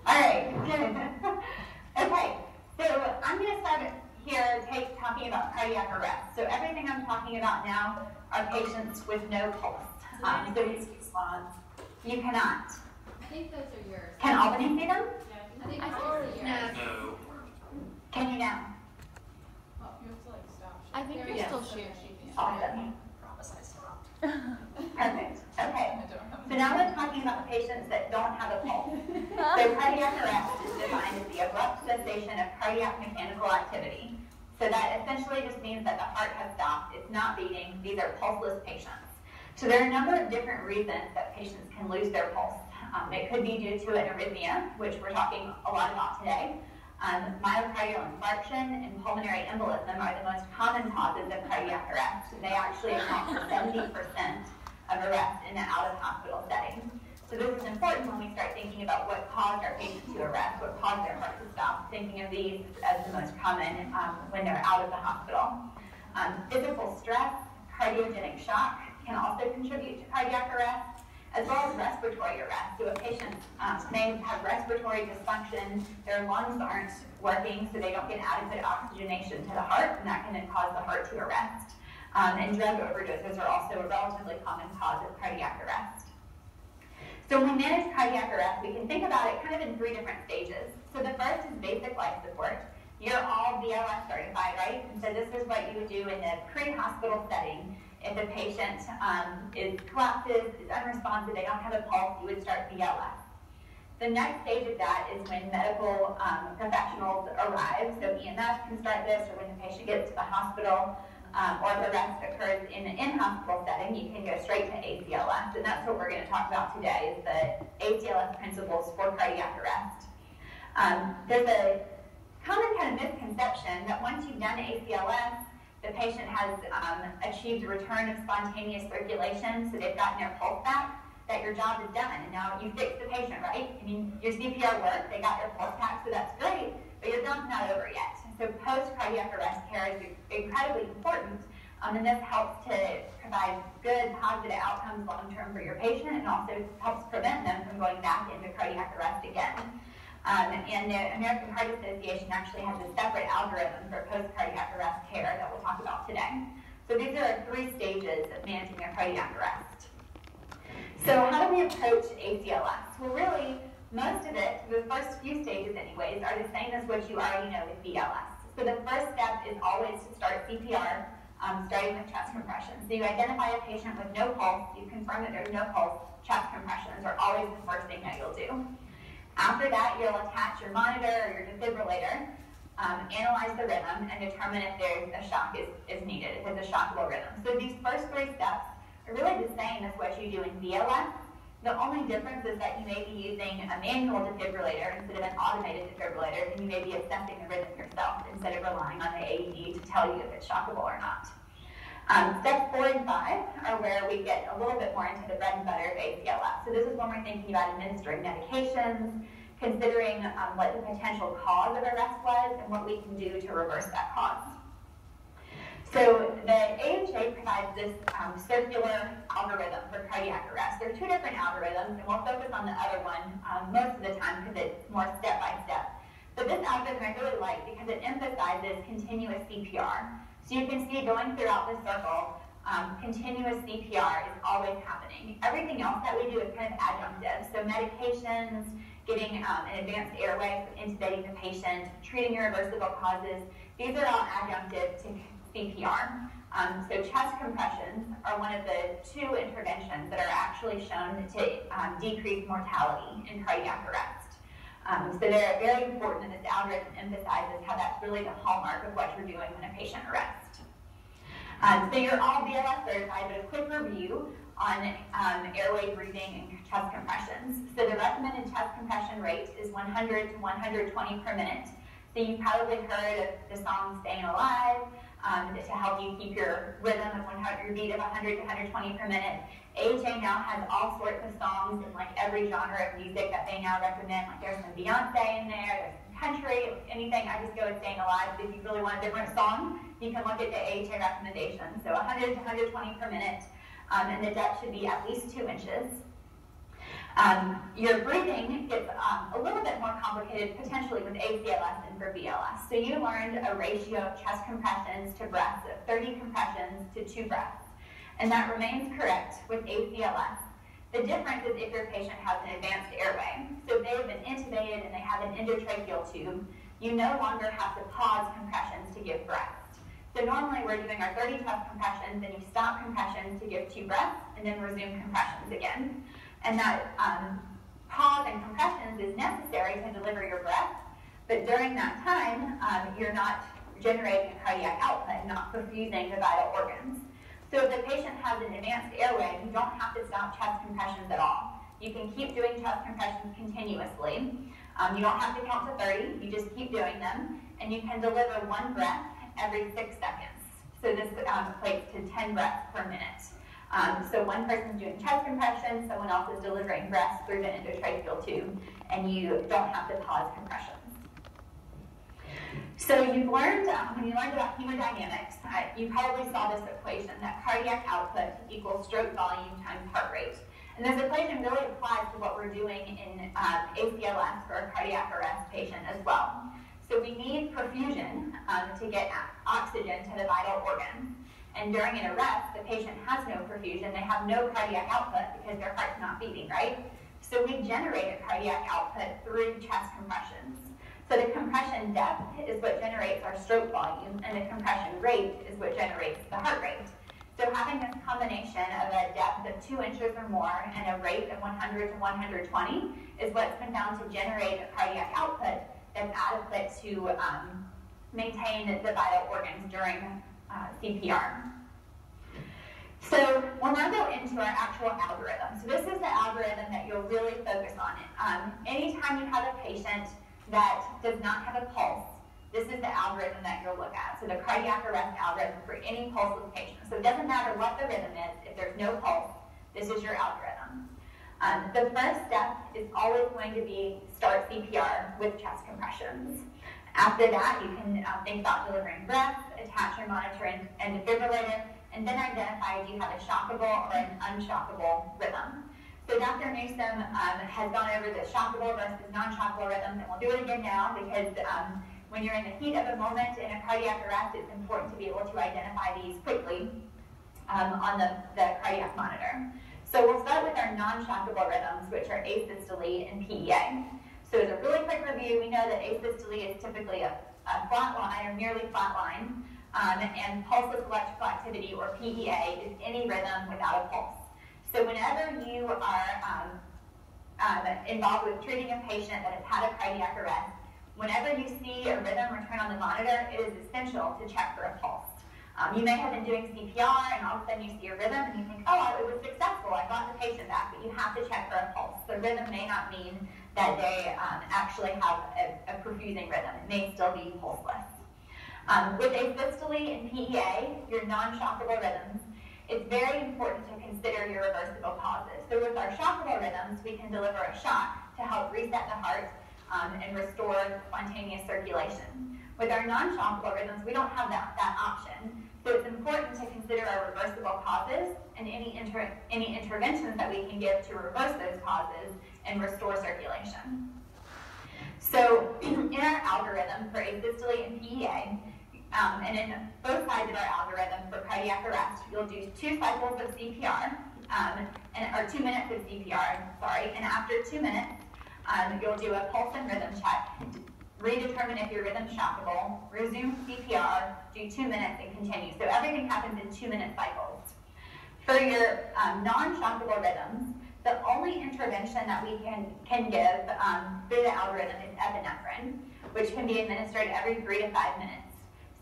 All right, good. Okay, so I'm going to start here talking about cardiac arrest. So everything I'm talking about now are patients with no pulse. So these response. You cannot. I think those are yours. Can Albany see them? Yeah, I think I see yours. No. Can you now? Oh, you have to like stop. I think you're still sharing. Awesome. Promise I stopped. Perfect. Okay. So now we're talking about patients that don't have a pulse. So cardiac arrest is defined as the abrupt cessation of cardiac mechanical activity. So that essentially just means that the heart has stopped. It's not beating. These are pulseless patients. So there are a number of different reasons that patients can lose their pulse. It could be due to an arrhythmia, which we're talking a lot about today. Myocardial infarction and pulmonary embolism are the most common causes of cardiac arrest. They actually account for 70% of arrest in an out-of-hospital setting. So this is important when we start thinking about what caused our patients to arrest, what caused their heart to stop, thinking of these as the most common when they're out of the hospital. Physical stress, cardiogenic shock can also contribute to cardiac arrest, as well as respiratory arrest. So a patient may have respiratory dysfunction, their lungs aren't working, so they don't get adequate oxygenation to the heart, and that can cause the heart to arrest. And drug overdoses are also a relatively common cause of cardiac arrest. So when we manage cardiac arrest, we can think about it kind of in 3 different stages. So the first is basic life support. You're all BLS certified, right? And so this is what you would do in a pre-hospital setting. If a patient collapses, is unresponsive, they don't have a pulse, you would start BLS. The next stage of that is when medical professionals arrive. So EMS can start this, or when the patient gets to the hospital, or if arrest occurs in an in-hospital setting, you can go straight to ACLS. And that's what we're going to talk about today, is the ACLS principles for cardiac arrest. There's a common kind of misconception that once you've done ACLS, the patient has achieved a return of spontaneous circulation, so they've gotten their pulse back, that your job is done, and now you fixed the patient, right? I mean, your CPR worked, they got their pulse back, so that's great, but your job's not over yet. So post-cardiac arrest care is incredibly important, and this helps to provide good, positive outcomes long-term for your patient, and also helps prevent them from going back into cardiac arrest again. And the American Heart Association actually has a separate algorithm for post-cardiac arrest care that we'll talk about today. So these are 3 stages of managing a cardiac arrest. So how do we approach ACLS? Well, really, most of it, the first few stages anyways, are the same as what you already know with BLS. So the first step is always to start CPR, starting with chest compressions. So you identify a patient with no pulse, you confirm that there's no pulse, chest compressions are always the first thing that you'll do. After that, you'll attach your monitor or your defibrillator, analyze the rhythm, and determine if there's a shock is needed, if it's a shockable rhythm. So these first 3 steps are really the same as what you do in BLS. The only difference is that you may be using a manual defibrillator instead of an automated defibrillator, and you may be assessing the rhythm yourself instead of relying on the AED to tell you if it's shockable or not. Steps 4 and 5 are where we get a little bit more into the bread and butter of ACLS. So this is when we're thinking about administering medications, considering what the potential cause of arrest was, and what we can do to reverse that cause. So the AHA provides this circular algorithm for cardiac arrest. There are 2 different algorithms, and we'll focus on the other one most of the time because it's more step-by-step. But this algorithm I really like because it emphasizes continuous CPR. So you can see going throughout the circle, continuous CPR is always happening. Everything else that we do is kind of adjunctive. So medications, getting an advanced airway, intubating the patient, treating irreversible causes, these are all adjunctive to CPR. So chest compressions are one of the 2 interventions that are actually shown to decrease mortality in cardiac arrest. So they're very important, and this algorithm emphasizes how that's really the hallmark of what you're doing when a patient arrests. So you're all BLS certified, but a quick review on airway breathing and chest compressions. So the recommended chest compression rate is 100 to 120 per minute. So you've probably heard of the song Staying Alive, to help you keep your rhythm of your beat of 100 to 120 per minute. AHA now has all sorts of songs in like every genre of music that they now recommend. Like there's some Beyonce in there, there's some country, anything. I just go with Staying Alive. But if you really want a different song, you can look at the AHA recommendations. So 100 to 120 per minute, and the depth should be at least 2 inches. Your breathing gets a little bit more complicated potentially with ACLS than for BLS. So you learned a ratio of chest compressions to breaths of 30 compressions to 2 breaths. And that remains correct with ACLS. The difference is if your patient has an advanced airway. So if they've been intubated and they have an endotracheal tube, you no longer have to pause compressions to give breaths. So normally we're doing our 30 chest compressions, and you stop compressions to give 2 breaths, and then resume compressions again. And that pause and compressions is necessary to deliver your breath, but during that time, you're not generating a cardiac output, not perfusing the vital organs. So if the patient has an advanced airway, you don't have to stop chest compressions at all. You can keep doing chest compressions continuously. You don't have to count to 30, you just keep doing them, and you can deliver 1 breath every 6 seconds. So this equates to 10 breaths per minute. So one person's doing chest compression, someone else is delivering breaths through the endotracheal tube, and you don't have to pause compressions. So you've learned, when you learned about hemodynamics, you probably saw this equation that cardiac output equals stroke volume times heart rate. And this equation really applies to what we're doing in ACLS for a cardiac arrest patient as well. So we need perfusion to get oxygen to the vital organs. And during an arrest, the patient has no perfusion. They have no cardiac output because their heart's not beating, right? So we generate a cardiac output through chest compressions. So the compression depth is what generates our stroke volume, and the compression rate is what generates the heart rate. So having this combination of a depth of 2 inches or more and a rate of 100 to 120 is what's been found to generate a cardiac output that's adequate to maintain the vital organs during CPR. So we'll now go into our actual algorithm. So this is the algorithm that you'll really focus on. Anytime you have a patient that does not have a pulse, this is the algorithm that you'll look at. So the cardiac arrest algorithm for any pulseless patient. So it doesn't matter what the rhythm is, if there's no pulse, this is your algorithm. The first step is always going to be start CPR with chest compressions. After that, you can think about delivering breaths, attach your monitor and defibrillator, and then identify if you have a shockable or an unshockable rhythm. So Dr. Newsom has gone over the shockable versus non-shockable rhythms, and we'll do it again now because when you're in the heat of a moment in a cardiac arrest, it's important to be able to identify these quickly on the cardiac monitor. So we'll start with our non-shockable rhythms, which are asystole and PEA. So as a really quick review, we know that asystole is typically a flat line or nearly flat line, and pulseless electrical activity, or PEA, is any rhythm without a pulse. So whenever you are involved with treating a patient that has had a cardiac arrest, whenever you see a rhythm return on the monitor, it is essential to check for a pulse. You may have been doing CPR and all of a sudden you see a rhythm and you think, oh, it was successful, I got the patient back, but you have to check for a pulse. The rhythm may not mean that they actually have a perfusing rhythm. It may still be pulseless. With asystole and PEA, your non-shockable rhythms, it's very important to consider your reversible causes. So with our shockable rhythms, we can deliver a shock to help reset the heart and restore spontaneous circulation. With our non-shockable rhythms, we don't have that option. So it's important to consider our reversible causes and any interventions that we can give to reverse those causes and restore circulation. So in our algorithm for asystole and PEA, and in both sides of our algorithm for cardiac arrest, you'll do 2 cycles of CPR, or 2 minutes of CPR, and after 2 minutes, you'll do a pulse and rhythm check, redetermine if your rhythm's shockable, resume CPR, do 2 minutes, and continue. So everything happens in 2-minute cycles. For your non-shockable rhythms, the only intervention that we can give through the algorithm is epinephrine, which can be administered every 3 to 5 minutes.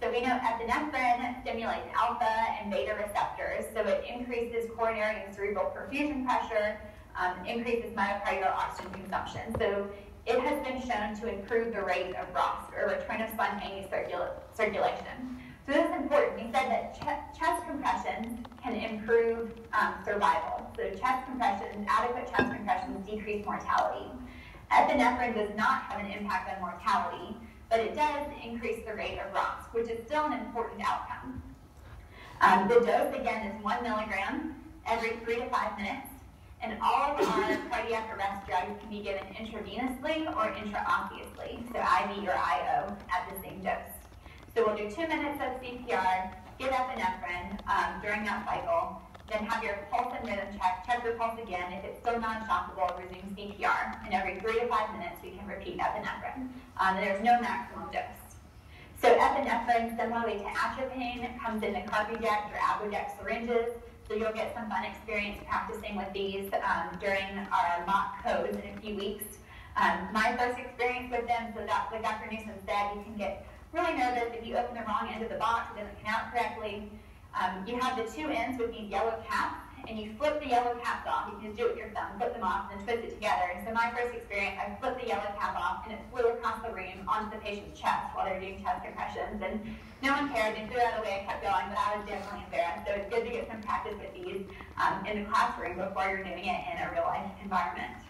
So we know epinephrine stimulates alpha and beta receptors, so it increases coronary and cerebral perfusion pressure, increases myocardial oxygen consumption. So it has been shown to improve the rate of ROSC, or return of spontaneous circulation. So this is important. We said that chest compressions can improve survival. So adequate chest compressions decrease mortality. Epinephrine does not have an impact on mortality, but it does increase the rate of ROSC, which is still an important outcome. The dose, again, is 1 milligram every 3 to 5 minutes, and all of our cardiac arrest drugs can be given intravenously or intraosseously, so IV or IO at the same dose. So we'll do 2 minutes of CPR, give epinephrine during that cycle, then have your pulse and rhythm check your pulse again. If it's still non-shockable, resume CPR, and every 3 to 5 minutes we can repeat epinephrine. There's no maximum dose. So epinephrine, similarly to atropine, comes in the Carpiject or Aboject syringes, so you'll get some fun experience practicing with these during our mock codes in a few weeks. My first experience with them, so that, like Dr. Newsom said, you can get really nervous if you open the wrong end of the box, it doesn't come out correctly. You have the two ends with these yellow caps, and you flip the yellow caps off. You can just do it with your thumb, flip them off, and then twist it together. And so my first experience, I flipped the yellow cap off, and it flew across the room onto the patient's chest while they were doing chest compressions. And no one cared. They threw it out of the way and kept going, but I was definitely embarrassed. So it's good to get some practice with these in the classroom before you're doing it in a real-life environment.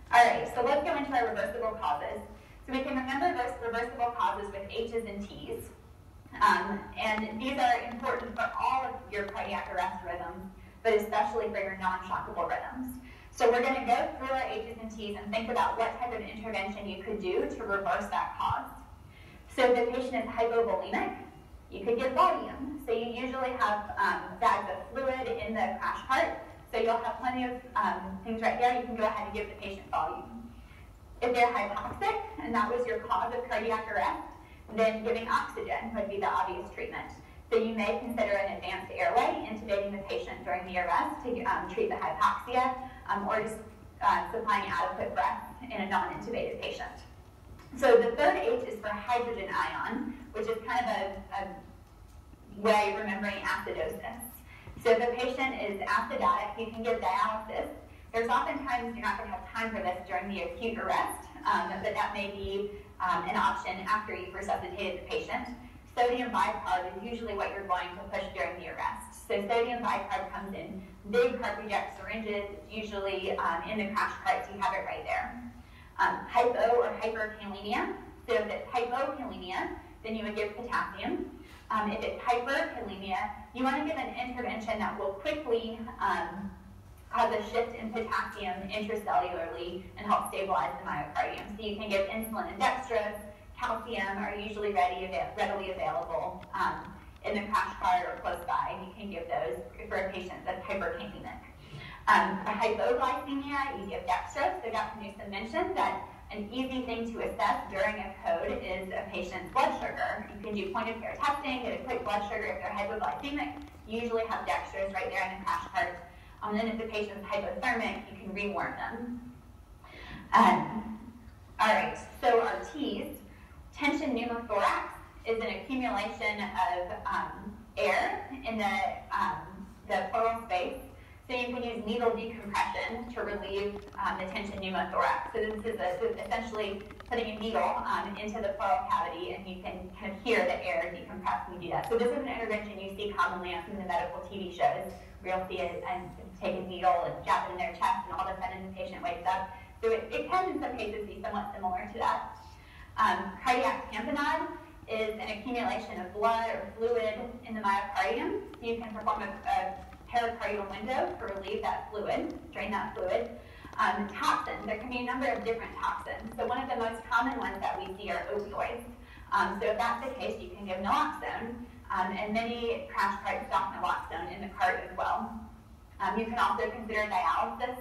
All right, so let's go into our reversible causes. So we can remember those reversible causes with H's and T's. And these are important for all of your cardiac arrest rhythms, but especially for your non-shockable rhythms. So we're going to go through our H's and T's and think about what type of intervention you could do to reverse that cause. So if the patient is hypovolemic, you could give volume. So you usually have bags of fluid in the crash cart. So you'll have plenty of things right there. You can go ahead and give the patient volume. If they're hypoxic, and that was your cause of cardiac arrest, then giving oxygen would be the obvious treatment. So you may consider an advanced airway, intubating the patient during the arrest to treat the hypoxia, or just supplying adequate breath in a non-intubated patient. So the third H is for hydrogen ion, which is kind of a way of remembering acidosis. So if the patient is acidotic, you can give dialysis. There's oftentimes you're not going to have time for this during the acute arrest, but that may be an option after you've resuscitated the patient. Sodium bicarb is usually what you're going to push during the arrest. So sodium bicarb comes in big carb-reject syringes. It's usually in the crash cart, so you have it right there. Hypo or hyperkalemia. So if it's hypokalemia, then you would give potassium. If it's hyperkalemia, you want to give an intervention that will quickly cause a shift in potassium intracellularly and help stabilize the myocardium. So you can give insulin and dextrose. Calcium are usually readily available in the crash cart or close by, and you can give those for a patient that's hyperkalemic. For hypoglycemia, you give dextrose. So Dr. Newsom mentioned that an easy thing to assess during a code is a patient's blood sugar. You can do point-of-care testing, get a quick blood sugar if they're hypoglycemic. You usually have dextrose right there in the crash cart. And then if the patient's hypothermic, you can rewarm them. All right, so our T's. Tension pneumothorax is an accumulation of air in the pleural space. So you can use needle decompression to relieve the tension pneumothorax. So this is essentially putting a needle into the pleural cavity, and you can kind of hear the air decompress when you do that. So this is an intervention you see commonly on some of the medical TV shows, where you'll see it and take a needle and jab it in their chest, and all of a sudden the patient wakes up. So it can, in some cases, be somewhat similar to that. Cardiac tamponade is an accumulation of blood or fluid in the myocardium. You can perform a pericardial window to relieve that fluid, drain that fluid. Toxins, there can be a number of different toxins. So one of the most common ones that we see are opioids. So if that's the case, you can give naloxone, and many crash carts stock naloxone in the cart as well. You can also consider dialysis.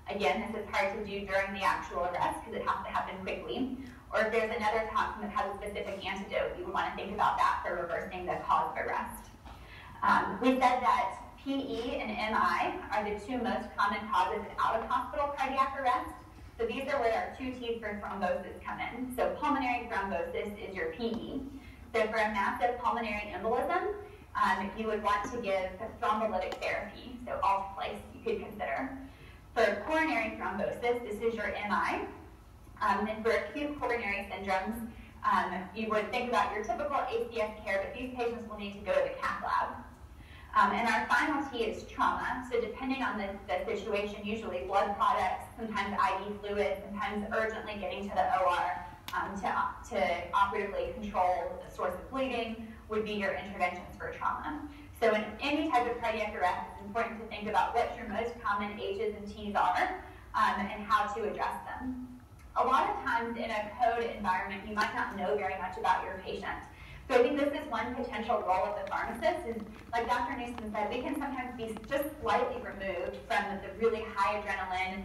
Again, this is hard to do during the actual arrest because it has to happen quickly. Or if there's another toxin that has a specific antidote, you would want to think about that for reversing the cause of arrest. We said that PE and MI are the two most common causes of out-of-hospital cardiac arrest. So these are where our two T's for thrombosis come in. So pulmonary thrombosis is your PE. So for a massive pulmonary embolism, you would want to give thrombolytic therapy, so alteplase you could consider. For coronary thrombosis, this is your MI. And for acute coronary syndromes, you would think about your typical ACS care, but these patients will need to go to the cath lab. And our final T is trauma. So depending on the situation, usually blood products, sometimes IV fluid, sometimes urgently getting to the OR to operatively control the source of bleeding would be your interventions for trauma. So in any type of cardiac arrest, it's important to think about what your most common H's and T's are and how to address them. A lot of times in a code environment, you might not know very much about your patient. So I think this is one potential role of the pharmacist is, like Dr. Newsom said, we can sometimes be just slightly removed from the really high adrenaline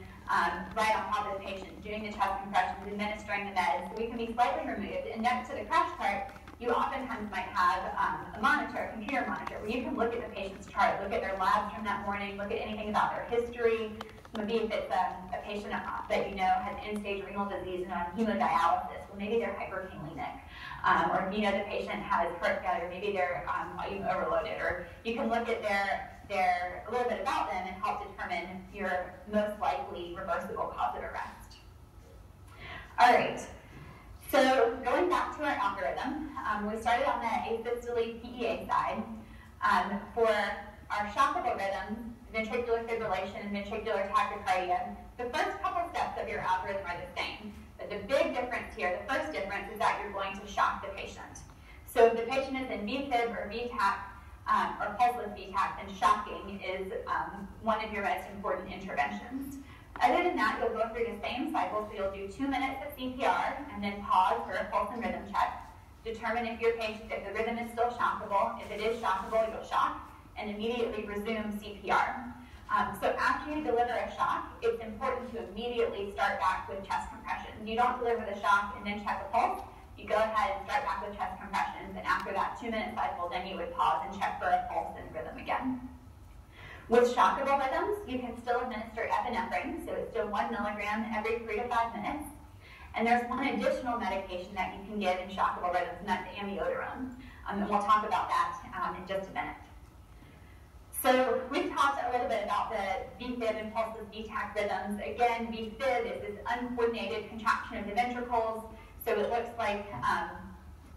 right on top of the patient, doing the chest compressions, administering the meds. So we can be slightly removed. And next to the crash cart, you oftentimes might have a monitor, a computer monitor, where you can look at the patient's chart, look at their labs from that morning, look at anything about their history, Maybe if it's a patient that you know has end-stage renal disease and on hemodialysis, well, maybe they're hyperkalemic. Or if you know the patient has heart failure, maybe they're volume overloaded. Or you can look at a little bit about them and help determine your most likely reversible cause of arrest. All right. So going back to our algorithm, we started on the asystole PEA side. For our shockable rhythms, ventricular fibrillation and ventricular tachycardia, the first couple steps of your algorithm are the same. But the big difference here, the first difference, is that you're going to shock the patient. So if the patient is in VFib or VTAC, or pulseless VTAC, then shocking is one of your most important interventions. Other than that, you'll go through the same cycle, so you'll do 2 minutes of CPR and then pause for a pulse and rhythm check. Determine if if the rhythm is still shockable. If it is shockable, you'll shock and immediately resume CPR. So after you deliver a shock, it's important to immediately start back with chest compressions. You don't deliver the shock and then check a pulse. You go ahead and start back with chest compressions, and after that 2-minute cycle, then you would pause and check for a pulse and rhythm again. With shockable rhythms, you can still administer epinephrine, so it's still 1 milligram every 3 to 5 minutes. And there's one additional medication that you can give in shockable rhythms, and that's amiodarone. And we'll talk about that in just a minute. So we've talked a little bit about the VFib and pulseless VTAC rhythms. Again, VFib is this uncoordinated contraction of the ventricles, so it looks like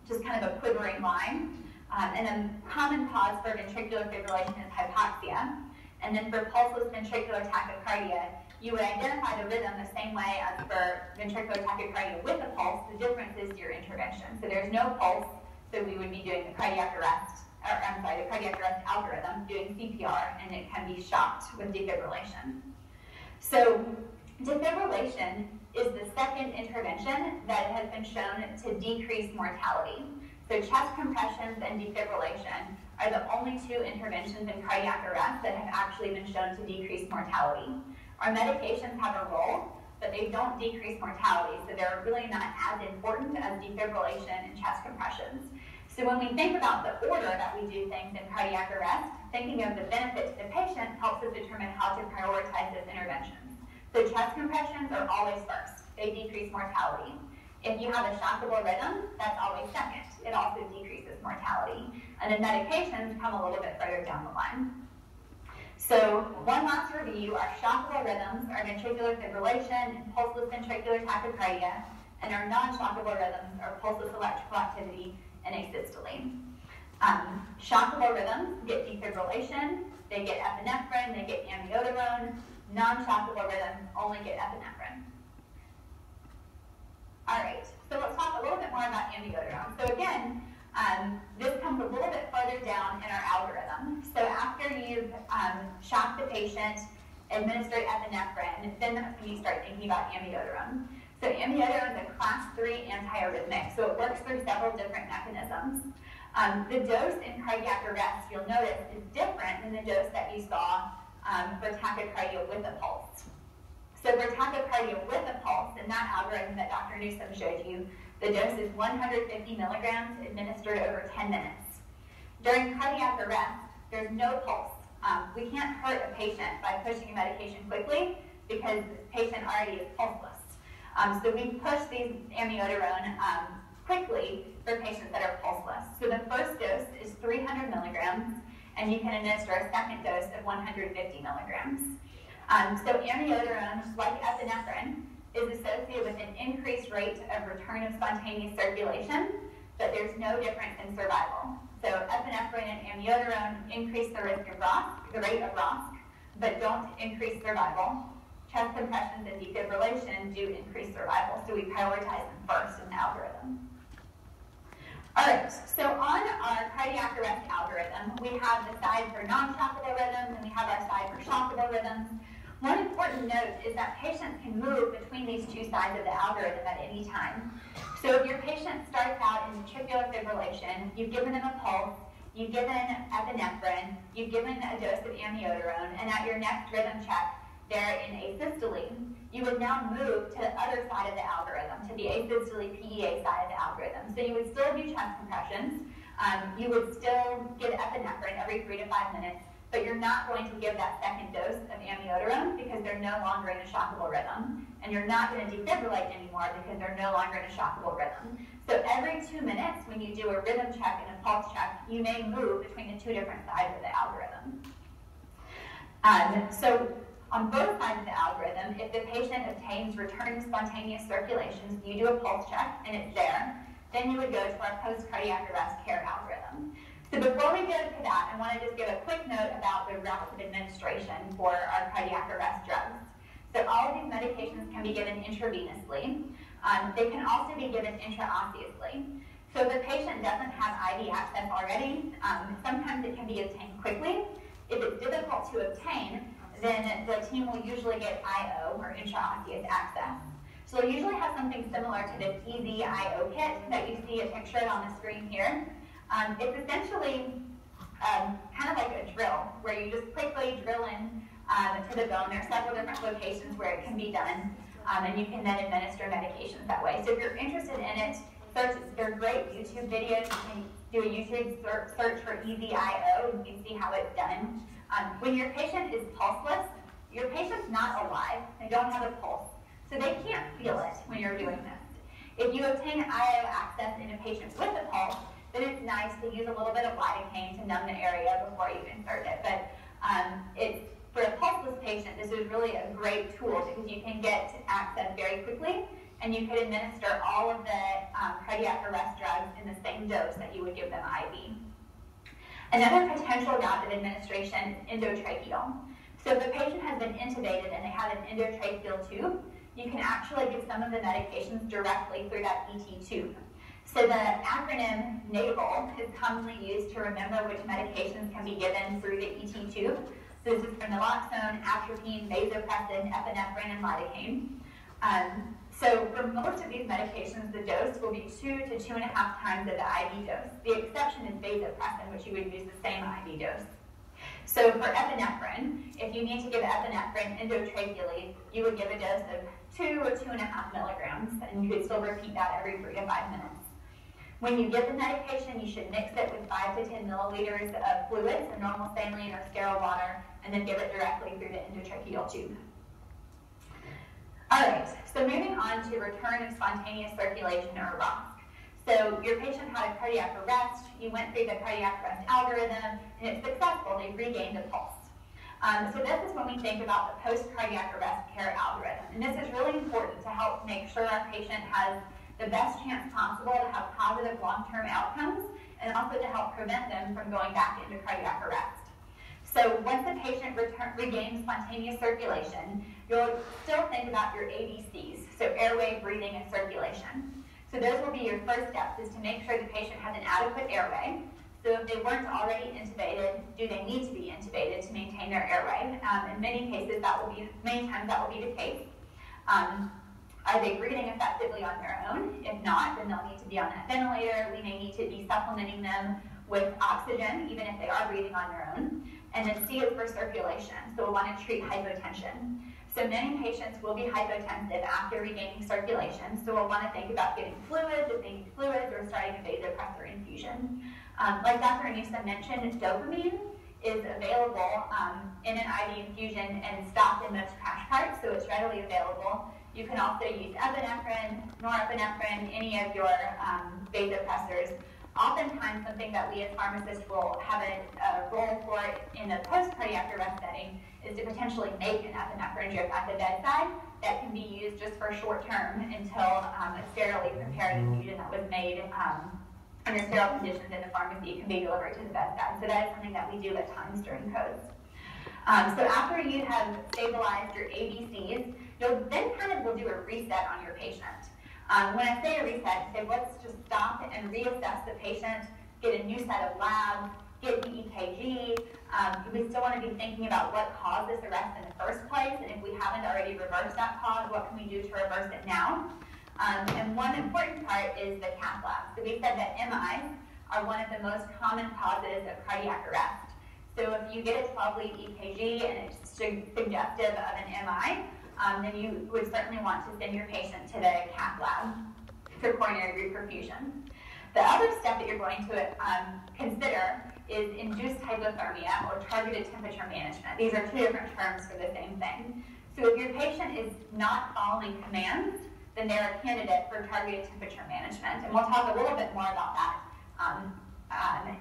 just kind of a quivering line. And a common cause for ventricular fibrillation is hypoxia. And then for pulseless ventricular tachycardia, you would identify the rhythm the same way as for ventricular tachycardia with a pulse. The difference is your intervention. So there's no pulse, so we would be doing the cardiac arrest, the cardiac arrest algorithm, doing CPR, and it can be shocked with defibrillation. So defibrillation is the second intervention that has been shown to decrease mortality. So chest compressions and defibrillation are the only 2 interventions in cardiac arrest that have actually been shown to decrease mortality. Our medications have a role, but they don't decrease mortality, so they're really not as important as defibrillation and chest compressions. So when we think about the order that we do things in cardiac arrest, thinking of the benefit to the patient helps us determine how to prioritize those interventions. So chest compressions are always first. They decrease mortality. If you have a shockable rhythm, that's always second. It also decreases mortality. And then medications come a little bit further down the line. So one last review, our shockable rhythms are ventricular fibrillation and pulseless ventricular tachycardia, and our non-shockable rhythms are pulseless electrical activity and asystole. Shockable rhythms get defibrillation, they get epinephrine, they get amiodarone. Non-shockable rhythms only get epinephrine. All right, so let's talk a little bit more about amiodarone. So again, this comes a little bit further down in our algorithm. So after you've shocked the patient, administered epinephrine, then that's when you start thinking about amiodarone. So amiodarone is a class 3 antiarrhythmic, so it works through several different mechanisms. The dose in cardiac arrest, you'll notice, is different than the dose that you saw for tachycardia with a pulse. So for tachycardia with a pulse, in that algorithm that Dr. Newsom showed you, the dose is 150 milligrams administered over 10 minutes. During cardiac arrest, there's no pulse. We can't hurt a patient by pushing a medication quickly because the patient already is pulseless. So we push these amiodarone quickly for patients that are pulseless. So the first dose is 300 milligrams, and you can administer a second dose of 150 milligrams. So amiodarone, like epinephrine, is associated with an increased rate of return of spontaneous circulation, but there's no difference in survival. So epinephrine and amiodarone increase the risk of ROSC, the rate of ROSC, but don't increase survival. Chest compressions and defibrillation do increase survival, so we prioritize them first in the algorithm. All right, so on our cardiac arrest algorithm, we have the side for non-shockable rhythms, and we have our side for shockable rhythms. One important note is that patients can move between these 2 sides of the algorithm at any time. So if your patient starts out in ventricular fibrillation, you've given them a pulse, you've given epinephrine, you've given a dose of amiodarone, and at your next rhythm check, they're in asystole, you would now move to the other side of the algorithm, to the asystole PEA side of the algorithm. So you would still do chest compressions, you would still give epinephrine every 3 to 5 minutes, but you're not going to give that second dose of amiodarone because they're no longer in a shockable rhythm. And you're not going to defibrillate anymore because they're no longer in a shockable rhythm. So every 2 minutes, when you do a rhythm check and a pulse check, you may move between the two different sides of the algorithm. So on both sides of the algorithm, if the patient obtains return spontaneous circulation, you do a pulse check and it's there, then you would go to our post-cardiac arrest care algorithm. So before we go to that, I want to just give a quick note about the routes of administration for our cardiac arrest drugs. So all of these medications can be given intravenously. They can also be given intraosseously. So if the patient doesn't have IV access already, sometimes it can be obtained quickly. If it's difficult to obtain, then the team will usually get IO or intraosseous access. So they'll usually have something similar to this Easy IO kit that you see a picture on the screen here. It's essentially kind of like a drill where you just quickly drill in to the bone. There are several different locations where it can be done, and you can then administer medications that way. So if you're interested in it, there are great YouTube videos. You can do a YouTube search for Easy IO, and you can see how it's done. When your patient is pulseless, your patient's not alive. They don't have a pulse, so they can't feel it when you're doing this. If you obtain IO access in a patient with a pulse, then it's nice to use a little bit of lidocaine to numb the area before you insert it. But for a pulseless patient, this is really a great tool because you can get access very quickly, and you could administer all of the cardiac arrest drugs in the same dose that you would give them IV. Another potential route of administration is endotracheal. So if a patient has been intubated and they have an endotracheal tube, you can actually give some of the medications directly through that ET tube. So the acronym NAVAL is commonly used to remember which medications can be given through the ET tube. So this is for naloxone, atropine, vasopressin, epinephrine, and lidocaine. So for most of these medications, the dose will be 2 to 2.5 times of the IV dose. The exception is vasopressin, which you would use the same IV dose. So for epinephrine, if you need to give epinephrine endotracheally, you would give a dose of 2 or 2.5 milligrams, and you could still repeat that every 3 to 5 minutes. When you give the medication, you should mix it with 5 to 10 milliliters of fluids, so normal saline or sterile water, and then give it directly through the endotracheal tube. All right, so moving on to return of spontaneous circulation, or ROSC. So your patient had a cardiac arrest, you went through the cardiac arrest algorithm, and it's successful, they regained a pulse. So this is when we think about the post-cardiac arrest care algorithm. And this is really important to help make sure our patient has the best chance possible to have positive long-term outcomes, and also to help prevent them from going back into cardiac arrest. So once the patient regains spontaneous circulation, you'll still think about your ABCs, so airway, breathing, and circulation. So those will be your first steps, is to make sure the patient has an adequate airway. So if they weren't already intubated, do they need to be intubated to maintain their airway? In many cases, many times that will be the case. Are they breathing effectively on their own? If not, then they'll need to be on that ventilator. We may need to be supplementing them with oxygen, even if they are breathing on their own. And then C is for circulation, so we'll want to treat hypotension. So many patients will be hypotensive after regaining circulation, so we'll want to think about giving fluids, if they need fluids, or starting a vasopressor infusion. Like Dr. Anusa mentioned, dopamine is available in an IV infusion and stocked in most crash carts, so it's readily available. You can also use epinephrine, norepinephrine, any of your vasopressors. Oftentimes, something that we as pharmacists will have a role for in a post-cardiac arrest setting is to potentially make an epinephrine drip at the bedside that can be used just for short term until a sterilely prepared infusion that was made under sterile conditions in the pharmacy can be delivered to the bedside. So that is something that we do at times during codes. So after you have stabilized your ABCs, you'll then will do a reset on your patient. When I say a reset, say let's just stop and reassess the patient, get a new set of labs, get the EKG. We still want to be thinking about what caused this arrest in the first place, and if we haven't already reversed that cause, what can we do to reverse it now? And one important part is the cath lab. So we said that MIs are one of the most common causes of cardiac arrest. So if you get a 12-lead EKG and it's suggestive of an MI, then you would certainly want to send your patient to the cath lab for coronary reperfusion. The other step that you're going to consider is induced hypothermia or targeted temperature management. These are two different terms for the same thing. So if your patient is not following commands, then they're a candidate for targeted temperature management. And we'll talk a little bit more about that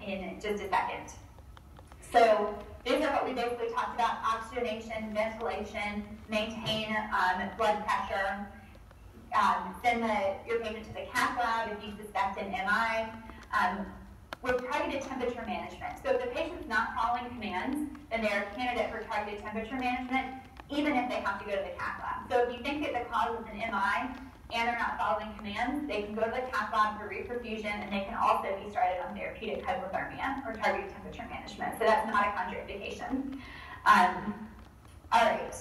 in just a second. So these are what we basically talked about: oxygenation, ventilation, maintain blood pressure, send your patient to the cath lab if you suspect an MI. With targeted temperature management. So if the patient's not following commands, then they're a candidate for targeted temperature management, even if they have to go to the cath lab. So if you think that the cause is an MI and they're not following commands, they can go to the cath lab for reperfusion, and they can also be started on therapeutic hypothermia or targeted temperature management. So that's not a contraindication. All right.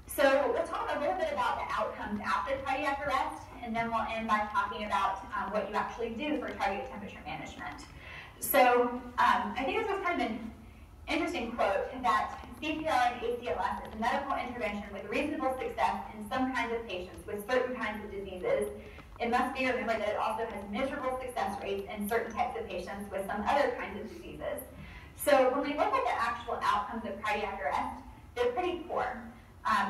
So we'll talk a little bit about the outcomes after cardiac arrest, and then we'll end by talking about what you actually do for targeted temperature management. So I think this was kind of an interesting quote, that CPR and ACLS is a medical intervention with reasonable success in some kinds of patients with certain kinds of diseases. It must be remembered that it also has miserable success rates in certain types of patients with some other kinds of diseases. So when we look at the actual outcomes of cardiac arrest, they're pretty poor.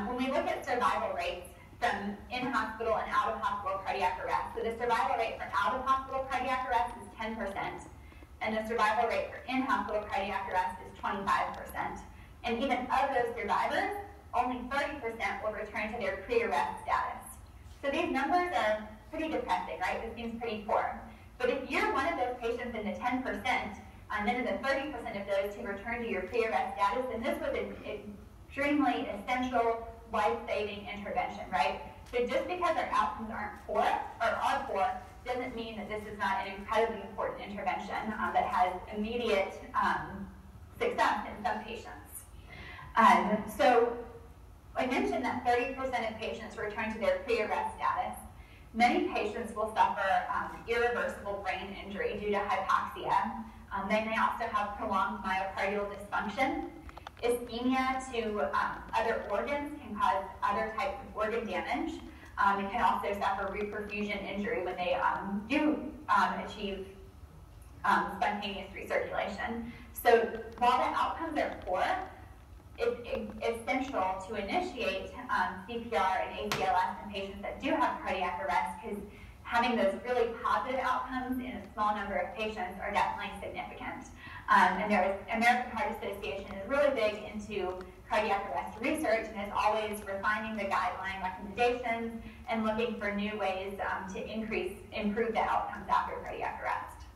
When we look at survival rates from in-hospital and out-of-hospital cardiac arrest, so the survival rate for out-of-hospital cardiac arrest is 10%, and the survival rate for in-hospital cardiac arrest is 25%. And even of those survivors, only 30% will return to their pre-arrest status. So these numbers are pretty depressing, right? This seems pretty poor. But if you're one of those patients in the 10%, and then in the 30% of those who return to your pre-arrest status, then this was an extremely essential, life-saving intervention, right? So just because our outcomes aren't poor, or are poor, doesn't mean that this is not an incredibly important intervention that has immediate success in some patients. So I mentioned that 30% of patients return to their pre-arrest status. Many patients will suffer irreversible brain injury due to hypoxia. They may also have prolonged myocardial dysfunction. Ischemia to other organs can cause other types of organ damage. It can also suffer reperfusion injury when they do achieve spontaneous recirculation. So while the outcomes are poor, it's essential to initiate CPR and ACLS in patients that do have cardiac arrest, because having those really positive outcomes in a small number of patients are definitely significant. And American Heart Association is really big into cardiac arrest research and is always refining the guideline recommendations and looking for new ways to improve the outcomes after cardiac arrest.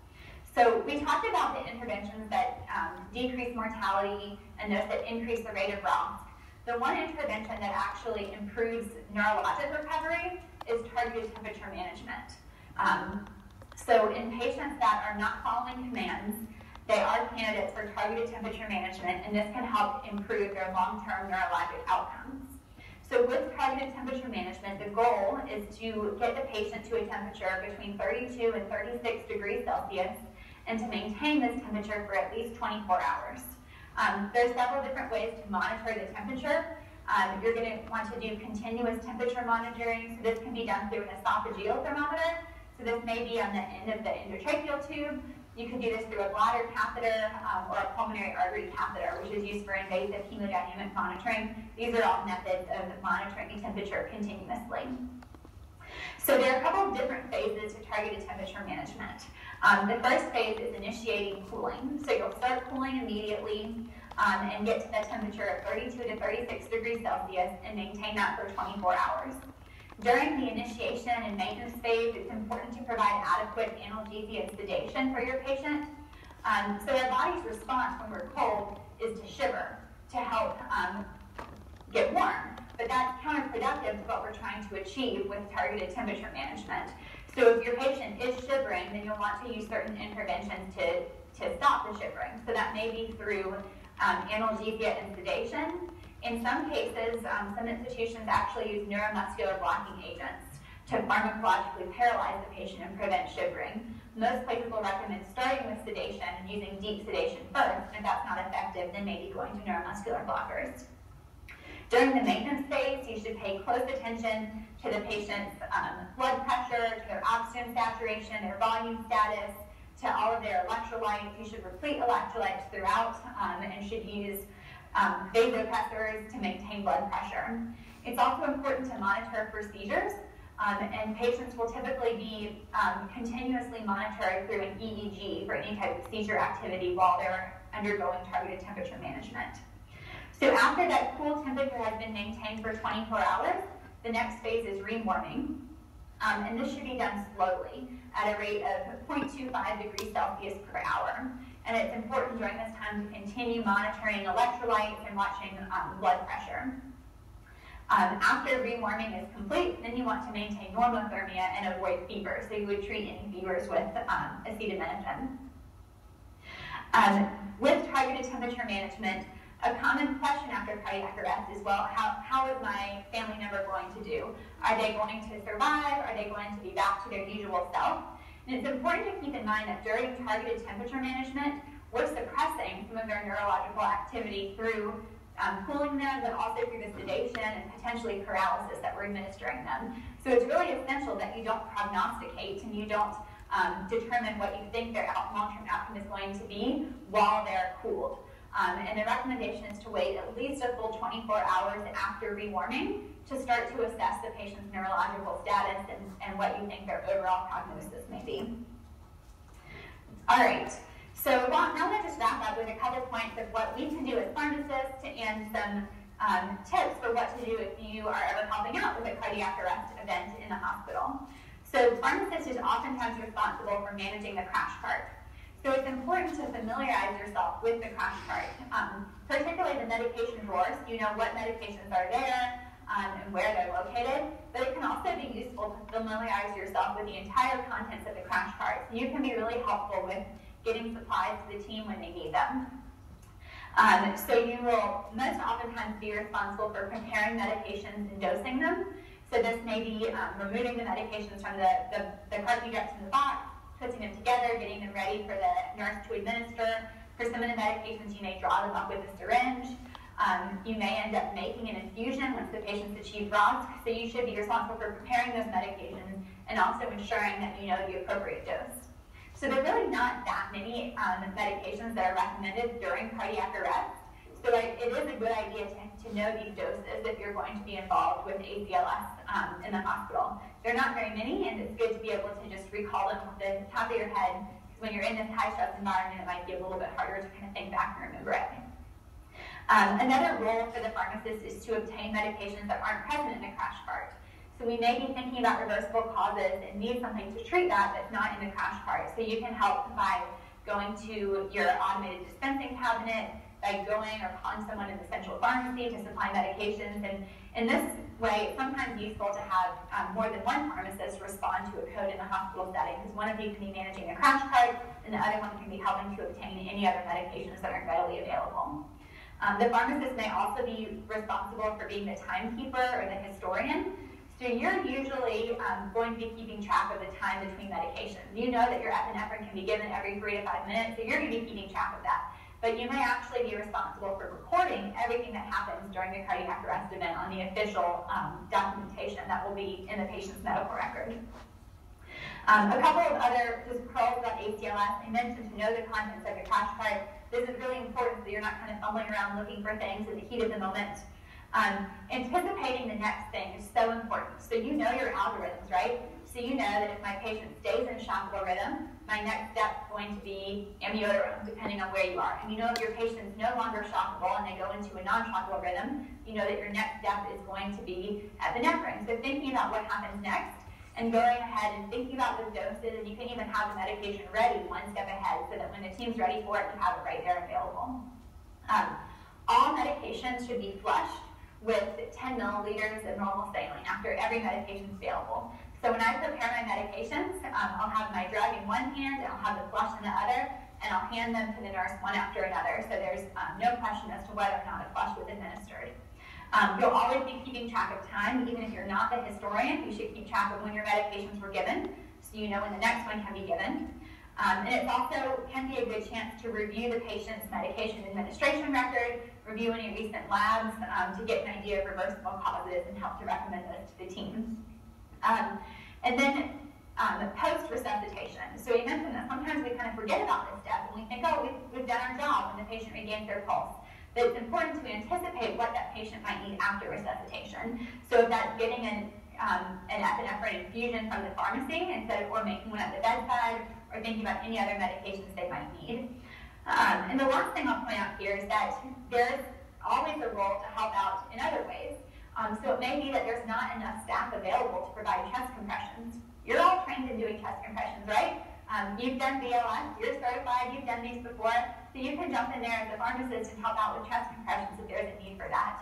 So we talked about the interventions that decrease mortality and those that increase the rate of ROSC. The one intervention that actually improves neurologic recovery is targeted temperature management. So in patients that are not following commands, they are candidates for targeted temperature management, and this can help improve their long-term neurologic outcomes. So with targeted temperature management, the goal is to get the patient to a temperature between 32 and 36 degrees Celsius, and to maintain this temperature for at least 24 hours. There's several different ways to monitor the temperature. You're going to want to do continuous temperature monitoring. So this can be done through an esophageal thermometer. So this may be on the end of the endotracheal tube. You can do this through a bladder catheter or a pulmonary artery catheter, which is used for invasive hemodynamic monitoring. These are all methods of monitoring temperature continuously. So there are a couple of different phases to targeted temperature management. The first phase is initiating cooling. So you'll start cooling immediately and get to the temperature of 32 to 36 degrees Celsius and maintain that for 24 hours. During the initiation and maintenance phase, it's important to provide adequate analgesia and sedation for your patient. So our body's response when we're cold is to shiver to help get warm. But that's counterproductive to what we're trying to achieve with targeted temperature management. So if your patient is shivering, then you'll want to use certain interventions to stop the shivering. So that may be through analgesia and sedation. In some cases, some institutions actually use neuromuscular blocking agents to pharmacologically paralyze the patient and prevent shivering. Most places will recommend starting with sedation and using deep sedation first. And if that's not effective, then maybe going to neuromuscular blockers. During the maintenance phase, you should pay close attention to the patient's blood pressure, to their oxygen saturation, their volume status, to all of their electrolytes. You should replete electrolytes throughout and should use vasopressors to maintain blood pressure. It's also important to monitor for seizures, and patients will typically be continuously monitored through an EEG for any type of seizure activity while they're undergoing targeted temperature management. So after that cool temperature has been maintained for 24 hours, the next phase is rewarming. And this should be done slowly at a rate of 0.25 degrees Celsius per hour. And it's important during this time to continue monitoring electrolytes and watching blood pressure. After rewarming is complete, then you want to maintain normothermia and avoid fever. So you would treat any fevers with acetaminophen. With targeted temperature management, a common question after cardiac arrest is, well, how is my family member going to do? Are they going to survive? Are they going to be back to their usual self? And it's important to keep in mind that during targeted temperature management, we're suppressing some of their neurological activity through cooling them, but also through the sedation and potentially paralysis that we're administering them. So it's really essential that you don't prognosticate and you don't determine what you think their long-term outcome is going to be while they're cooled. And the recommendation is to wait at least a full 24 hours after rewarming to start to assess the patient's neurological status and what you think their overall prognosis may be. All right, so now I'm going to just wrap up with a couple points of what we can do as pharmacists and some tips for what to do if you are ever helping out with a cardiac arrest event in the hospital. So the pharmacist is oftentimes responsible for managing the crash cart. So it's important to familiarize yourself with the crash cart, particularly the medication drawers. You know what medications are there and where they're located, but it can also be useful to familiarize yourself with the entire contents of the crash cart. You can be really helpful with getting supplies to the team when they need them. So you will most oftentimes be responsible for preparing medications and dosing them. So this may be removing the medications from the cart you get in the box, putting them together, getting them ready for the nurse to administer. For some of the medications, you may draw them up with a syringe. You may end up making an infusion once the patient's achieved ROSC. So you should be responsible for preparing those medications and also ensuring that you know the appropriate dose. So there are really not that many medications that are recommended during cardiac arrest. So it is a good idea to know these doses if you're going to be involved with ACLS in the hospital. There are not very many, and it's good to be able to just recall them off the top of your head. When you're in this high-stress environment, it might be a little bit harder to kind of think back and remember it. Another role for the pharmacist is to obtain medications that aren't present in the crash cart. So we may be thinking about reversible causes and need something to treat that that's not in the crash cart. So you can help by going to your automated dispensing cabinet, by going or calling someone in the central pharmacy to supply medications. And in this way, it's sometimes useful to have more than one pharmacist respond to a code in the hospital setting, because one of you can be managing the crash cart, and the other one can be helping to obtain any other medications that are readily available. The pharmacist may also be responsible for being the timekeeper or the historian. So you're usually going to be keeping track of the time between medications. You know that your epinephrine can be given every 3 to 5 minutes, so you're going to be keeping track of that. But you may actually be responsible for recording everything that happens during the cardiac arrest event on the official documentation that will be in the patient's medical record. A couple of other just pearls about ACLS. I mentioned to know the contents of the crash cart. This is really important so you're not kind of fumbling around looking for things in the heat of the moment. Anticipating the next thing is so important. So you know your algorithms, right? So you know that if my patient stays in shockable rhythm, my next step is going to be amiodarone, depending on where you are. And you know if your patient is no longer shockable and they go into a non-shockable rhythm, you know that your next step is going to be epinephrine. So thinking about what happens next and going ahead and thinking about those doses, and you can even have the medication ready one step ahead so that when the team's ready for it, you have it right there available. All medications should be flushed with 10 milliliters of normal saline after every medication is available. So when I prepare my medications, I'll have my drug in one hand, and I'll have the flush in the other, and I'll hand them to the nurse one after another, so there's no question as to whether or not a flush was administered. You'll always be keeping track of time. Even if you're not the historian, you should keep track of when your medications were given, so you know when the next one can be given. And it also can be a good chance to review the patient's medication administration record, review any recent labs to get an idea of reversible causes and help to recommend those to the team. And then post-resuscitation. So we mentioned that sometimes we kind of forget about this step and we think, oh, we've done our job when the patient regains their pulse. But it's important to anticipate what that patient might need after resuscitation. So if that's getting an epinephrine infusion from the pharmacy or making one at the bedside, or thinking about any other medications they might need. And the last thing I'll point out here is that there's always a role to help out in other ways. So it may be that there's not enough staff available to provide chest compressions. You're all trained in doing chest compressions, right? You've done BLS, you're certified, you've done these before, so you can jump in there as a pharmacist and help out with chest compressions if there's a need for that.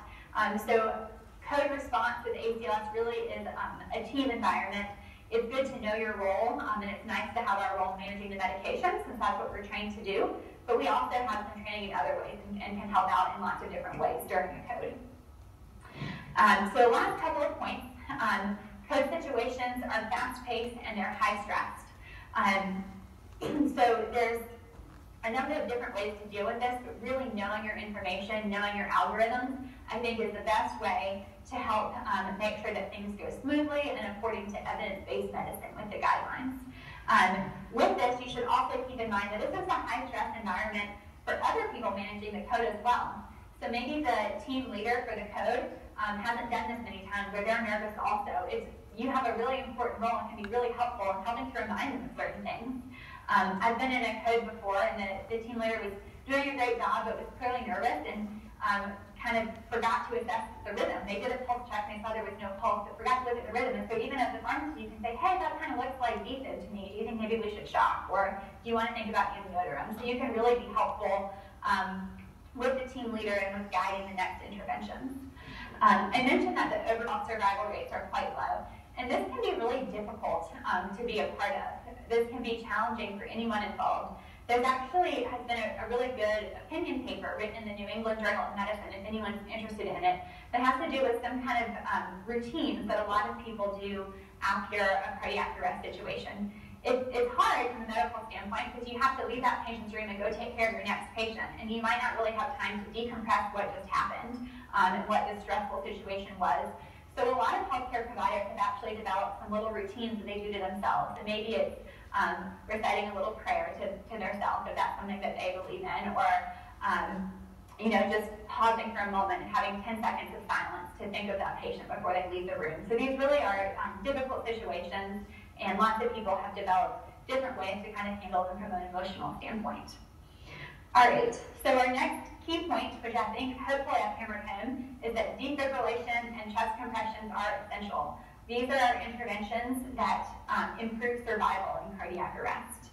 So code response with ACLS really is a team environment. It's good to know your role, and it's nice to have our role managing the medications, since that's what we're trained to do. But we also have some training in other ways and can help out in lots of different ways during the code. So last couple of points. Code situations are fast-paced and they're high-stressed. So there's a number of different ways to deal with this, but really knowing your information, knowing your algorithms, I think is the best way to help make sure that things go smoothly and according to evidence-based medicine with the guidelines. With this, you should also keep in mind that this is a high-stress environment for other people managing the code as well. So maybe the team leader for the code hasn't done this many times, or they're nervous also. You have a really important role and can be really helpful in helping to remind them of certain things. I've been in a code before, and the team leader was doing a great job, but was clearly nervous and kind of forgot to assess the rhythm. They did a pulse check and they saw there was no pulse, but forgot to look at the rhythm. And so even as the pharmacist, you can say, hey, that kind of looks like defib to me. Do you think maybe we should shock? Or do you want to think about amiodarone? So you can really be helpful with the team leader and with guiding the next interventions. I mentioned that the overall survival rates are quite low. And this can be really difficult to be a part of. This can be challenging for anyone involved. There's actually has been a really good opinion paper written in the New England Journal of Medicine, if anyone's interested in it, that has to do with some kind of routines that a lot of people do after a cardiac arrest situation. It's hard from a medical standpoint because you have to leave that patient's room and go take care of your next patient, and you might not really have time to decompress what just happened and what the stressful situation was. So a lot of healthcare providers have actually developed some little routines that they do to themselves. And maybe it's reciting a little prayer to themselves if that's something that they believe in, or just pausing for a moment and having 10 seconds of silence to think of that patient before they leave the room. So these really are difficult situations, and lots of people have developed different ways to kind of handle them from an emotional standpoint. All right, so our next key point, which I think hopefully I've hammered home, is that defibrillation and chest compressions are essential. These are our interventions that improve survival in cardiac arrest.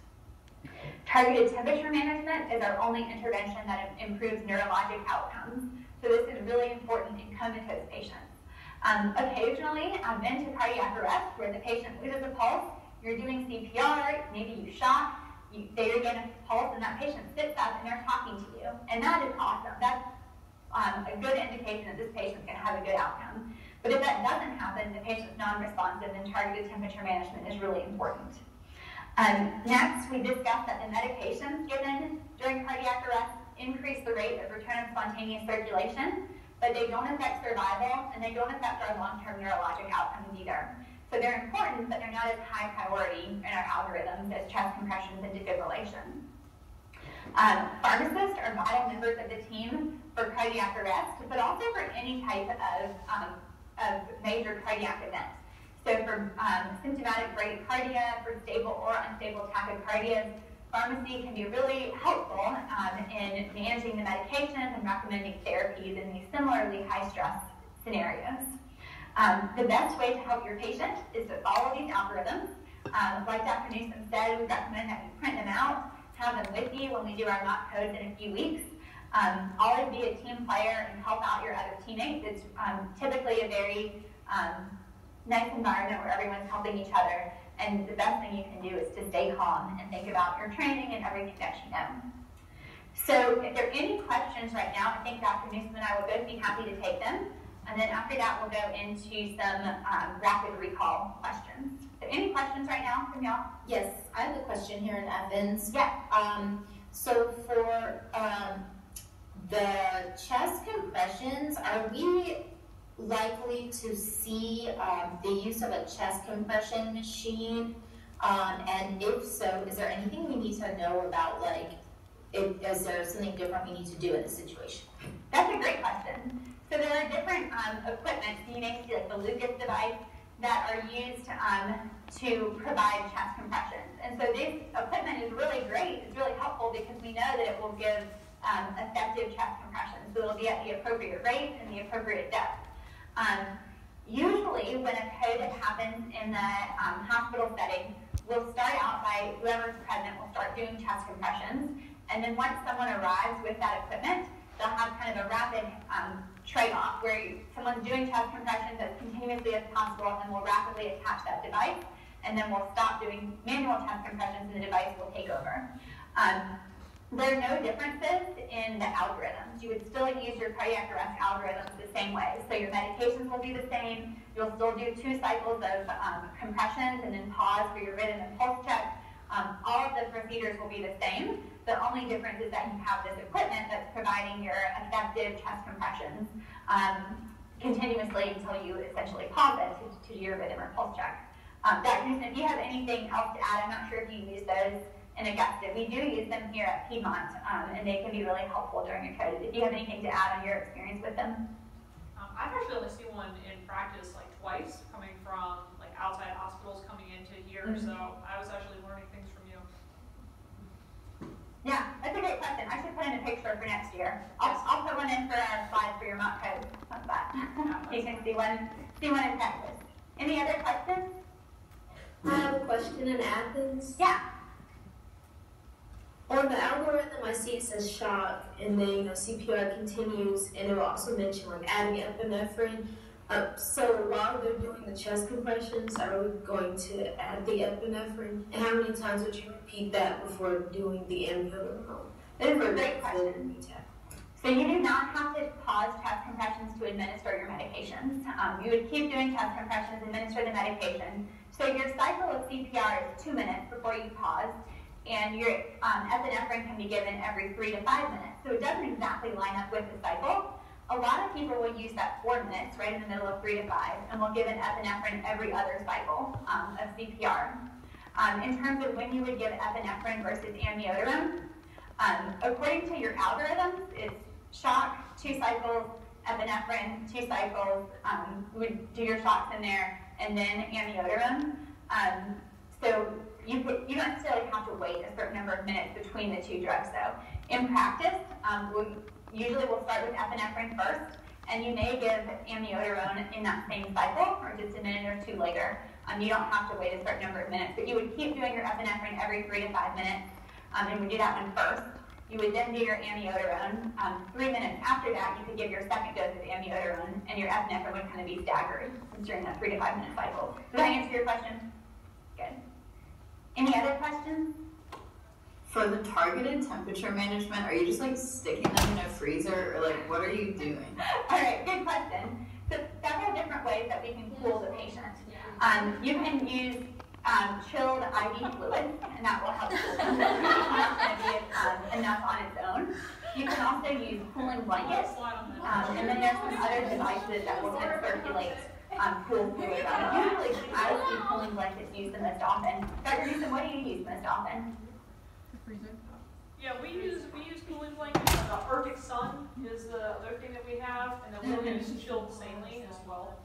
Targeted temperature management is our only intervention that improves neurologic outcomes. So this is really important in comatose patients. Occasionally, I've been to cardiac arrest where the patient loses a pulse, you're doing CPR, maybe you shock, they regain a pulse, and that patient sits up and they're talking to you. And that is awesome. That's a good indication that this patient's going to have a good outcome. But if that doesn't happen, the patient's non-responsive, then targeted temperature management is really important. Next, we discussed that the medications given during cardiac arrest increase the rate of return of spontaneous circulation, but they don't affect survival, and they don't affect our long-term neurologic outcomes either. So they're important, but they're not as high priority in our algorithms as chest compressions and defibrillation. Pharmacists are vital members of the team for cardiac arrest, but also for any type of major cardiac event. So for symptomatic bradycardia, for stable or unstable tachycardias, pharmacy can be really helpful in managing the medications and recommending therapies in these similarly high-stress scenarios. The best way to help your patient is to follow these algorithms. Like Dr. Newsom said, we recommend that you print them out, have them with you when we do our mock codes in a few weeks. Always be a team player and help out your other teammates. It's typically a very nice environment where everyone's helping each other, and the best thing you can do is to stay calm and think about your training and everything that you know. So if there are any questions right now, I think Dr. Newsom and I will both be happy to take them, and then after that we'll go into some rapid recall questions. So any questions right now from y'all? Yes, I have a question here in Evans. Yeah. So for the chest compressions, are we likely to see the use of a chest compression machine And if so, is there anything we need to know about, like, is there something different we need to do in this situation? That's a great question. So there are different equipment, so you may see like the Lucas device, that are used to provide chest compressions. And so this equipment is really great. It's really helpful because we know that it will give effective chest compressions. So it'll be at the appropriate rate and the appropriate depth. Usually when a code happens in the hospital setting, we'll start out by whoever's present will start doing chest compressions. And then once someone arrives with that equipment, they'll have kind of a rapid trade-off where someone's doing chest compressions as continuously as possible and will rapidly attach that device, and then we'll stop doing manual chest compressions and the device will take over. There are no differences in the algorithms. You would still use your cardiac arrest algorithms the same way. So your medications will be the same. You'll still do 2 cycles of compressions and then pause for your rhythm and pulse check. All of the procedures will be the same. The only difference is that you have this equipment that's providing your effective chest compressions continuously until you essentially pause it to do your rhythm or pulse check. Dr. Newsom, if you have anything else to add, I'm not sure if you use those in Augusta. We do use them here at Piedmont, and they can be really helpful during your code. If you have anything to add on your experience with them. I've actually only seen one in practice like twice, coming from like outside hospitals coming into here, so I was actually learning things from you. Yeah, that's a great question. I should put in a picture for next year. I'll put one in for our slides for your mock code. How's that? You can see one in practice. Any other questions? I have a question in Athens. Yeah. On the algorithm, I see it says shock, and then CPR continues, and it will also mention like adding epinephrine. So while they're doing the chest compressions, are we going to add the epinephrine? And how many times would you repeat that before doing the ambulant? This is a great question. So you do not have to pause chest compressions to administer your medications. You would keep doing chest compressions, administer the medication. So your cycle of CPR is 2 minutes before you pause, and your epinephrine can be given every 3 to 5 minutes. So it doesn't exactly line up with the cycle. A lot of people will use that 4 minutes right in the middle of 3 to 5, and will give an epinephrine every other cycle of CPR. In terms of when you would give epinephrine versus amiodarone, according to your algorithms, it's shock, 2 cycles, epinephrine, 2 cycles, you would do your shocks in there, and then amiodarone. So you don't necessarily have to wait a certain number of minutes between the 2 drugs, though. In practice, usually we'll start with epinephrine first, and you may give amiodarone in that same cycle, or just a minute or 2 later. You don't have to wait a certain number of minutes, but you would keep doing your epinephrine every 3 to 5 minutes, and we do that one first. You would then do your amiodarone. 3 minutes after that, you could give your second dose of amiodarone, and your epinephrine would kind of be staggered during that 3 to 5 minute cycle. Does that answer your question? Good. Any other questions? For the targeted temperature management, are you just like sticking them in a freezer, or like what are you doing? All right, good question. So several different ways that we can cool the patient. You can use chilled IV fluid, and that will help cool them. It's not going to be enough on its own. You can also use cooling blankets, and then there's some other devices that will then circulate cool fluid. Usually, I see cooling blankets used the most often. Dr. Newsom, what do you use most often? Yeah, we use cooling blankets. Arctic Sun is the other thing that we have, and then we'll use chilled saline as well.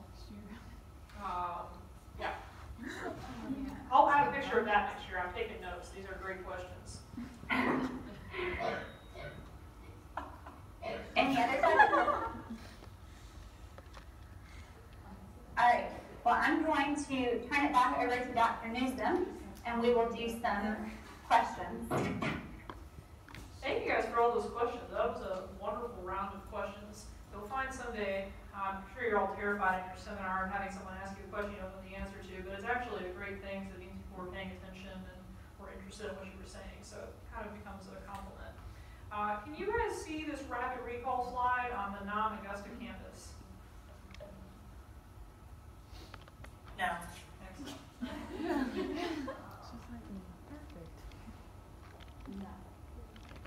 Yeah. I'll add a picture of that next year. I'm taking notes. These are great questions. Any other questions? All right. Well, I'm going to turn it back over to Dr. Newsom, and we will do some questions. Thank you guys for all those questions. That was a wonderful round of questions. You'll find someday, I'm sure you're all terrified at your seminar and having someone ask you a question you don't know the answer to, but it's actually a great thing because it means people were paying attention and were interested in what you were saying, so it kind of becomes a compliment. Can you guys see this rapid recall slide on the non-Augusta campus? No. Excellent.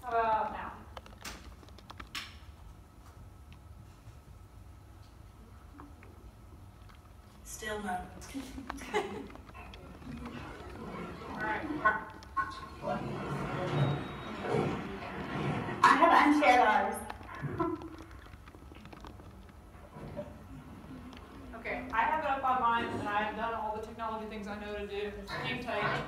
How about now? Still no. I have unshared ours. Okay, I have it up on mine, and I have done all the technology things I know to do. Hang tight.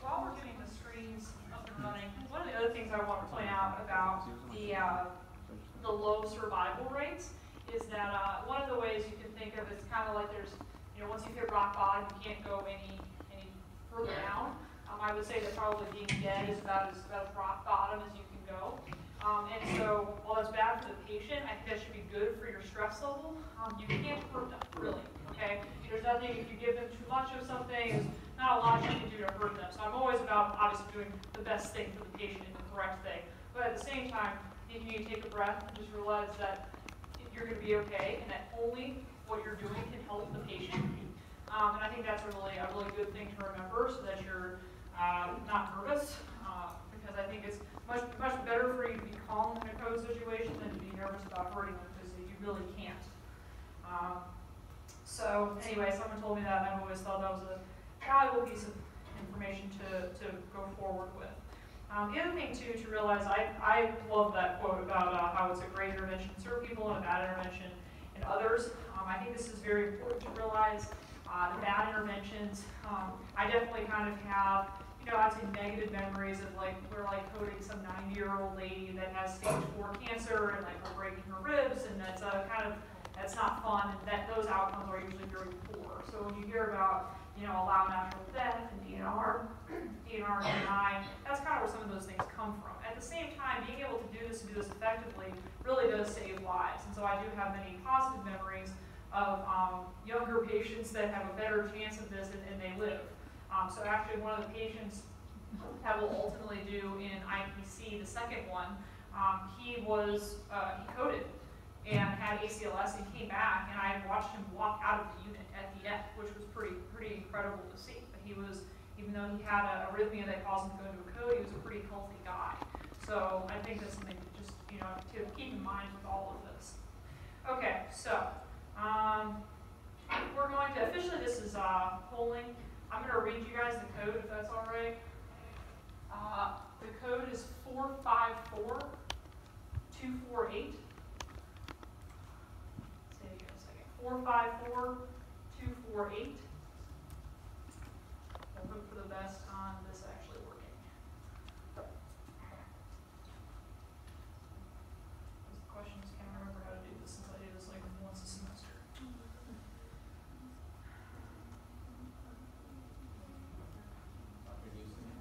While we're getting the screens up and running, one of the other things I want to point out about the low survival rates is that one of the ways you can think of it's kind of like there's, once you hit rock bottom, you can't go any further down. I would say that probably being dead is about as rock bottom as you can go. And so while that's bad for the patient, I think that should be good for your stress level. You can't hurt them, really, okay? There's nothing, if you give them too much of something, there's not a lot you can do to hurt them. So I'm always about, obviously, doing the best thing for the patient and the correct thing. But at the same time, you need to take a breath and just realize that you're going to be okay and that only what you're doing can help the patient. And I think that's a really good thing to remember so that you're not nervous, because I think it's much better for you to be calm in a code situation than to be nervous about hurting them, because you really can't. So anyway, someone told me that, and I've always thought that was a valuable piece of information to go forward with. The other thing too to realize, I love that quote about how it's a great intervention in certain people and a bad intervention in others. I think this is very important to realize. The bad interventions, I definitely kind of have, I'd say negative memories of we're coding some 90-year-old lady that has stage 4 cancer and we're breaking her ribs, and that's that's not fun, and those outcomes are usually very poor. So when you hear about, allow natural death and DNR and DNI, that's kind of where some of those things come from. At the same time, being able to do this and do this effectively really does save lives. And so I do have many positive memories of younger patients that have a better chance of this and they live. So actually one of the patients that we'll ultimately do in IPC, the second one, he coded and had ACLS and came back, and I watched him walk out of the unit at the end, which was pretty incredible to see. But he was, even though he had a arrhythmia that caused him to go into a code, he was a pretty healthy guy. So I think that's something to just, to keep in mind with all of this. Okay, so we're going to, officially this is polling. I'm going to read you guys the code if that's all right. The code is 454248. Say it again a second. 454248. We'll hope for the best on this actually working. Those questions, can't remember how to do this since I do this once a semester.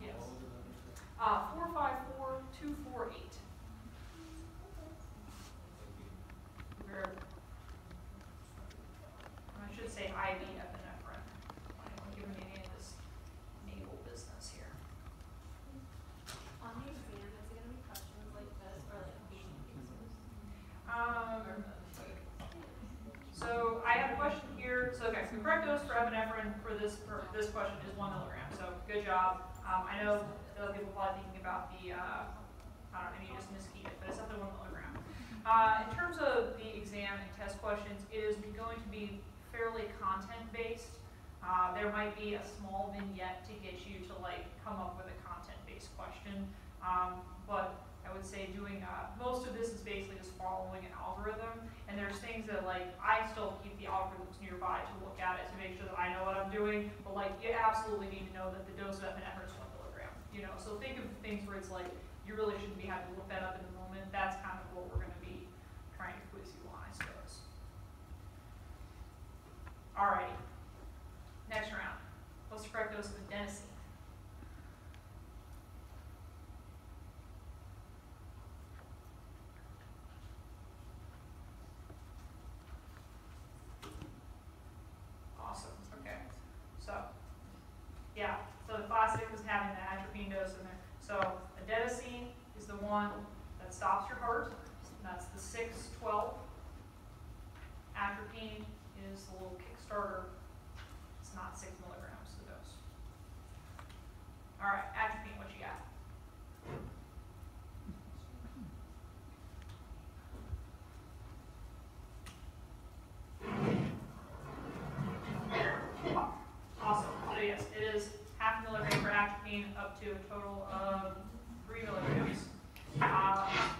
Yes. 454248. I should say IV epinephrine. I don't want to give me any of this naval business here. On the exam, is it going to be questions like this or patient cases? So I have a question here. So okay, so the correct dose for epinephrine for this question is 1 milligram. So good job. I know other people probably thinking about the I don't know, maybe you just miskeyed it, but it's definitely 1 milligram. In terms of the exam and test questions, it is going to be fairly content-based. There might be a small vignette to get you to come up with a content-based question, but I would say doing most of this is basically just following an algorithm. And there's things that I still keep the algorithms nearby to look at it to make sure that I know what I'm doing. But you absolutely need to know that the dose of epinephrine is 1 milligram. So think of things where it's you really shouldn't be having to look that up in the moment. That's kind of what we're going to be trying to quiz you on, I suppose. Alrighty. Next round. What's the correct dose of adenosine? Awesome. Okay. So, yeah. So the classic was having the atropine dose in there. So adenosine is the one that stops your heart, and that's the 612. Atropine is the little Kickstarter. It's not 6 milligrams, the dose. All right, atropine, what you got? Awesome. So yes, it is half a milligram for atropine up to a total of 3 milligrams.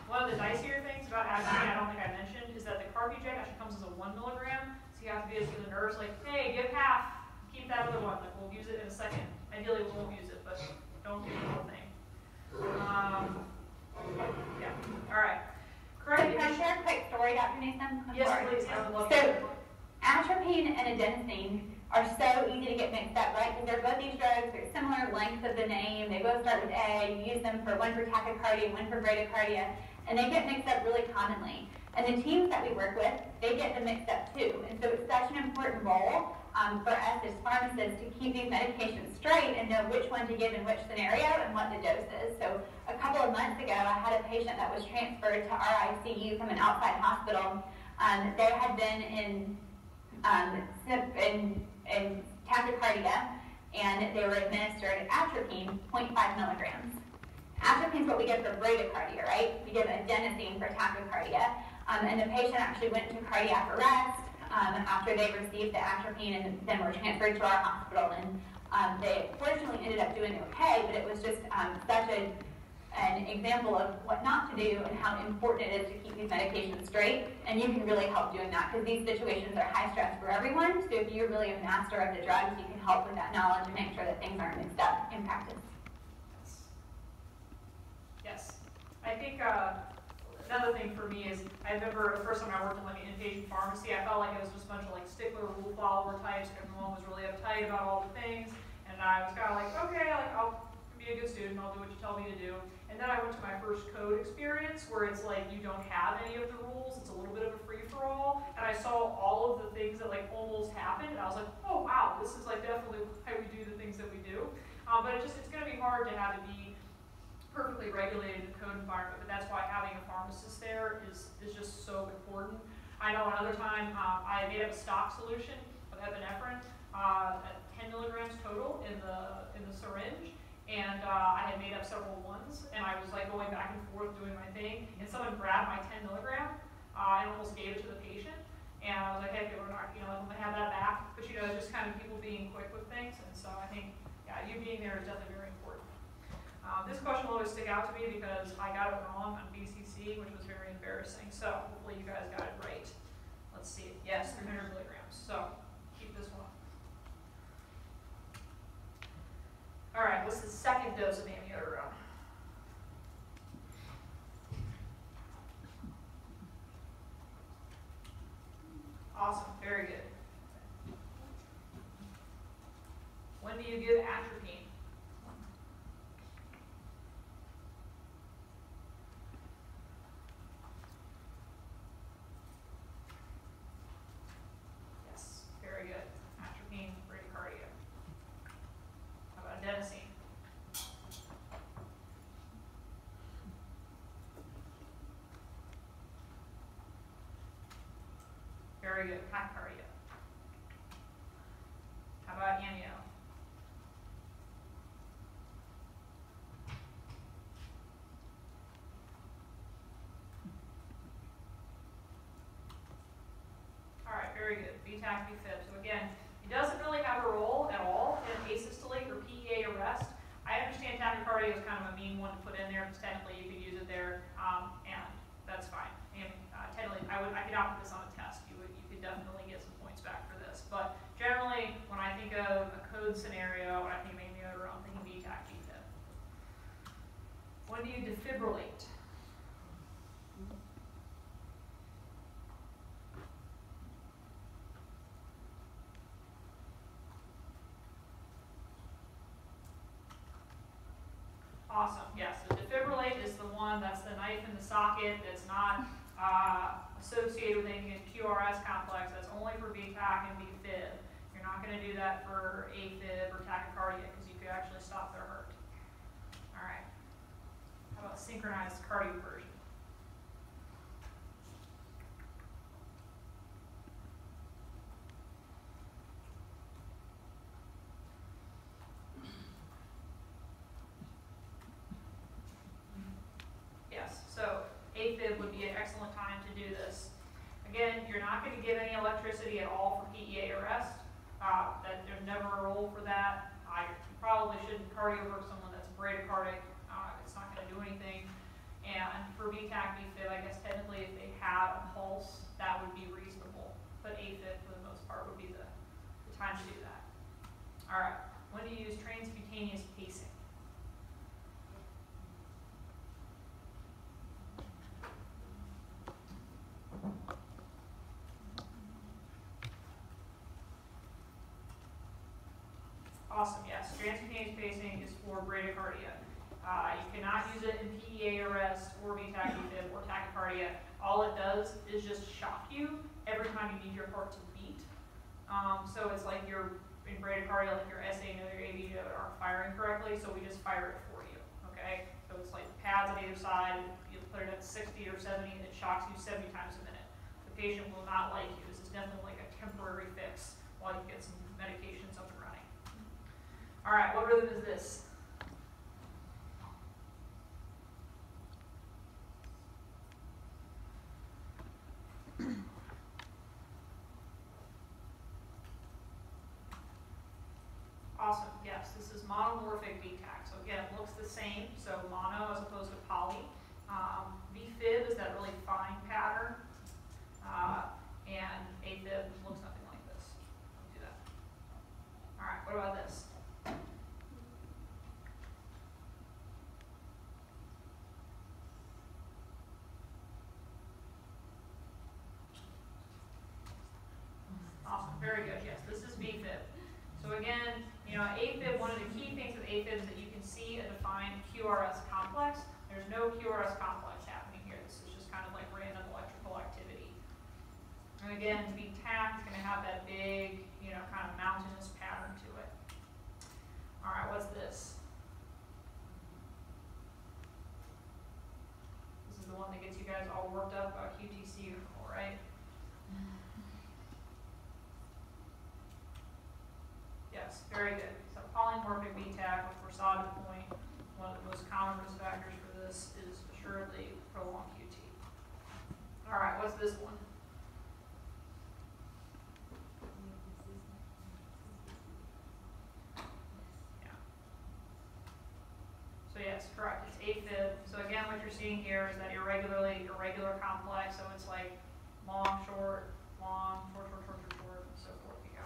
One of the dicier things about atropine, I don't think I mentioned, is that the carby jet actually comes as a 1 milligram. So you have to be as to the nurse, like, hey, give half, keep that other one. Like, we'll use it in a second. Ideally, we won't use it, but don't do the whole thing. Yeah. All right. Correct. Can I share a quick story, Dr. Nathan? I'm Yes, sorry. please. I would love So, to. atropine and adenosine are so easy to get mixed up, right? Because they're both these drugs, they're similar length of the name, they both start with A, you use them for one for tachycardia, one for bradycardia, and they get mixed up really commonly. And the teams that we work with, they get them mixed up too. And so it's such an important role for us as pharmacists to keep these medications straight and know which one to give in which scenario and what the dose is. So a couple of months ago, I had a patient that was transferred to our ICU from an outside hospital. They had been in tachycardia, and they were administered atropine, 0.5 milligrams. Atropine is what we get for bradycardia, right? We give adenosine for tachycardia. And the patient actually went to cardiac arrest after they received the atropine and then were transferred to our hospital. And they fortunately ended up doing okay, but it was just such an example of what not to do and how important it is to keep these medications straight. And you can really help doing that because these situations are high stress for everyone. So if you're really a master of the drugs, you can help with that knowledge and make sure that things aren't mixed up in practice. Yes. I think another thing for me is, I remember the first time I worked in like an inpatient pharmacy, I felt like it was just a bunch of like stickler rule follower types. Everyone was really uptight about all the things, and I was kind of like, okay, like I'll be a good student, I'll do what you tell me to do. And then I went to my first code experience where it's like you don't have any of the rules, it's a little bit of a free-for-all, and I saw all of the things that like almost happened, and I was like, oh wow, this is like definitely how we do the things that we do. But it's going to be hard to have it be perfectly regulated in the code environment, but that's why having a pharmacist there is just so important. I know another time I made up a stock solution of epinephrine at 10 milligrams total in the syringe, and I had made up several ones, and I was like going back and forth doing my thing, and someone grabbed my 10 milligram and almost gave it to the patient, and I was like, hey, we're not, I'm gonna have that back, but it's just kind of people being quick with things, and so I think, yeah, you being there is definitely very important. This question will always stick out to me because I got it wrong on BCC, which was very embarrassing. So hopefully you guys got it right. Let's see. Yes, 300 milligrams. So keep this one. All right, what's the second dose of amiodarone? Awesome, very good. When do you give atropine? Yes, very good. Atropine, bradycardia. How about adenosine? Very good. Tachycardia. How about amio? All right, very good. BTAC, BFib. So again, it doesn't really have a role at all in asystole or PEA arrest. I understand tachycardia is kind of a mean one to put in there because technically you could use it there, and that's fine. And technically, I could output this on a test. You could definitely get some points back for this. But generally, when I think of a code scenario, when I think of amiodarone, I'm thinking BTAC, BFib. When do you defibrillate? Awesome, yes, so defibrillate is the one that's the knife in the socket that's not associated with any QRS complex. That's only for VTAC and VFib. You're not going to do that for AFib or tachycardia because you could actually stop their heart. All right, how about synchronized cardioversion? Yes, so AFib would be an excellent time to do this. Again, you're not going to give any electricity at all for PEA arrest. There's never a role for that. You probably shouldn't cardio work someone that's bradycardic. It's not going to do anything. And for VTAC, VFib, I guess technically if they had a pulse, that would be reasonable. But AFib, for the most part, would be the time to do that. All right, when do you use transcutaneous pacing? Awesome, yes. Transcutaneous pacing is for bradycardia. You cannot use it in PEA arrest or VTAC, VFib, or tachycardia. All it does is just shock you every time you need your heart to beat. So it's like you're in bradycardia, like your SA node, your AV node aren't firing correctly, so we just fire it for you, okay? So it's like pads on either side, you put it at 60 or 70, and it shocks you 70 times a minute. The patient will not like you. This is definitely like a temporary fix while you get some medications up and running. All right, what rhythm is this? Awesome, yes, this is monomorphic VTAC. So again, it looks the same, so mono as opposed to poly. VFib is that really fine pattern, and AFib looks nothing like this. Don't do that. All right, what about this? Awesome, very good, yes, this is VFib. So again, AFib, one of the key things with AFib is that you can see a defined QRS complex. There's no QRS complex happening here. This is just kind of like random electrical activity. And again, VTAC is going to have that big, kind of mountainous pattern to it. All right, what's this? This is the one that gets you guys all worked up about QTC interval, right? Yes, very good. So polymorphic VTAC with Versada point, one of the most common risk factors for this is assuredly prolonged QT. All right, what's this one? Yeah. So yes, correct. It's AFib. So again, what you're seeing here is that irregular complex. So it's like long, short, long, short, short, short, short, short, and so forth you go.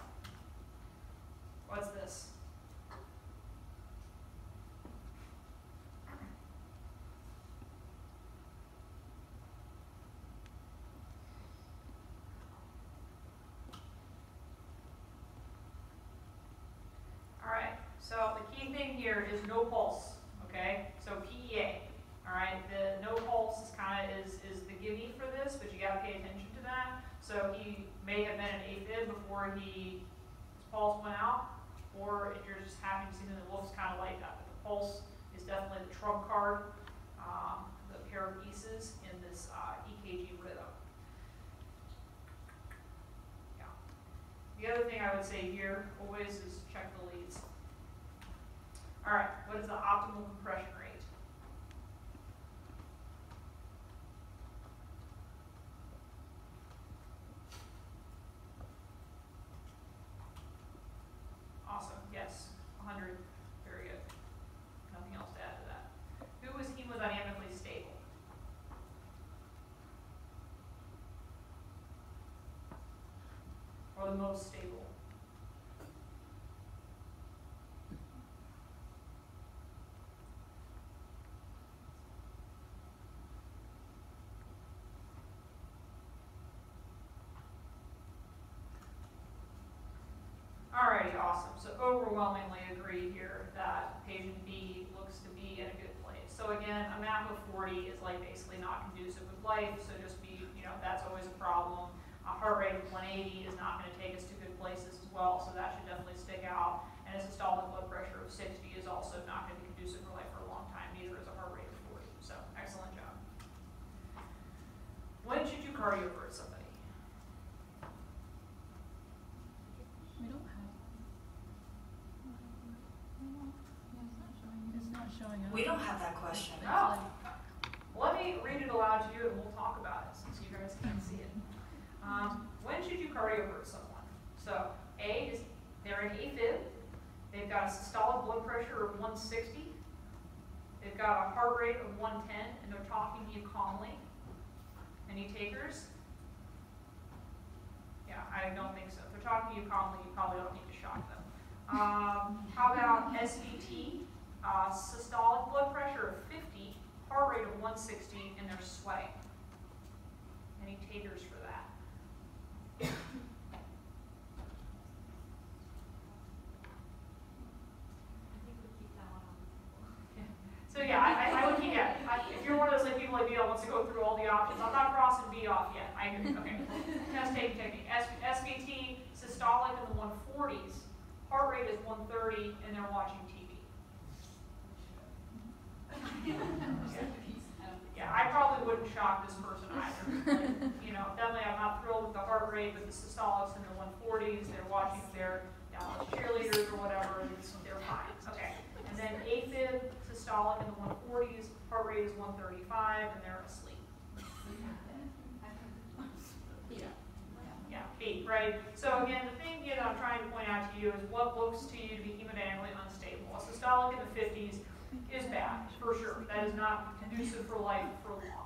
What's this? All right, so the key thing here is no pulse, okay? So PEA, all right? The no pulse is the gimme for this, but you gotta pay attention to that. So he may have been an AFib before his pulse went out, or if you're just happy to see something that looks kind of like that. But the pulse is definitely the trump card, the pair of pieces in this EKG rhythm. Yeah. The other thing I would say here always is check the leads. All right, what is the optimal compression rate? Awesome, yes, 100, very good. Nothing else to add to that. Who was hemodynamically stable? Or the most stable? Alrighty, awesome. So overwhelmingly agree here that patient B looks to be in a good place. So again, a MAP of 40 is like basically not conducive with life, so just be, that's always a problem. A heart rate of 180 is not going to take us to good places as well, so that should definitely stick out. And a systolic blood pressure of 60 is also not going to be conducive for life for a long time, neither is a heart rate of 40. So, excellent job. When should you cardiovert somebody? We don't have. It's not showing up. We don't have that question. Oh. Let me read it aloud to you and we'll talk about it since you guys can't see it. When should you cardiovert someone? So, A is they're in AFib, they've got a systolic blood pressure of 160, they've got a heart rate of 110, and they're talking to you calmly. Any takers? Yeah, I don't think so. If they're talking to you calmly, you probably don't need to shock them. How about SVT? Systolic blood pressure of 50, heart rate of 160, and they're sweating. Any takers for that? So yeah, I would keep, if you're one of those like people like me that wants to go through all the options, I'm not crossing B off yet. I agree. Okay. Test taking technique. SVT, systolic in the 140s, heart rate is 130, and they're watching TV. Yeah, I probably wouldn't shock this person either. Like, definitely I'm not thrilled with the heart rate, but the systolics in the 140s, they're watching their cheerleaders or whatever, they're fine. Okay. And then AFib, systolic in the 140s, heart rate is 135, and they're asleep. Yeah, B, right? So again, the thing I'm trying to point out to you is what looks to you to be hemodynamically unstable. A systolic in the 50s is bad, for sure. That is not conducive for life for long.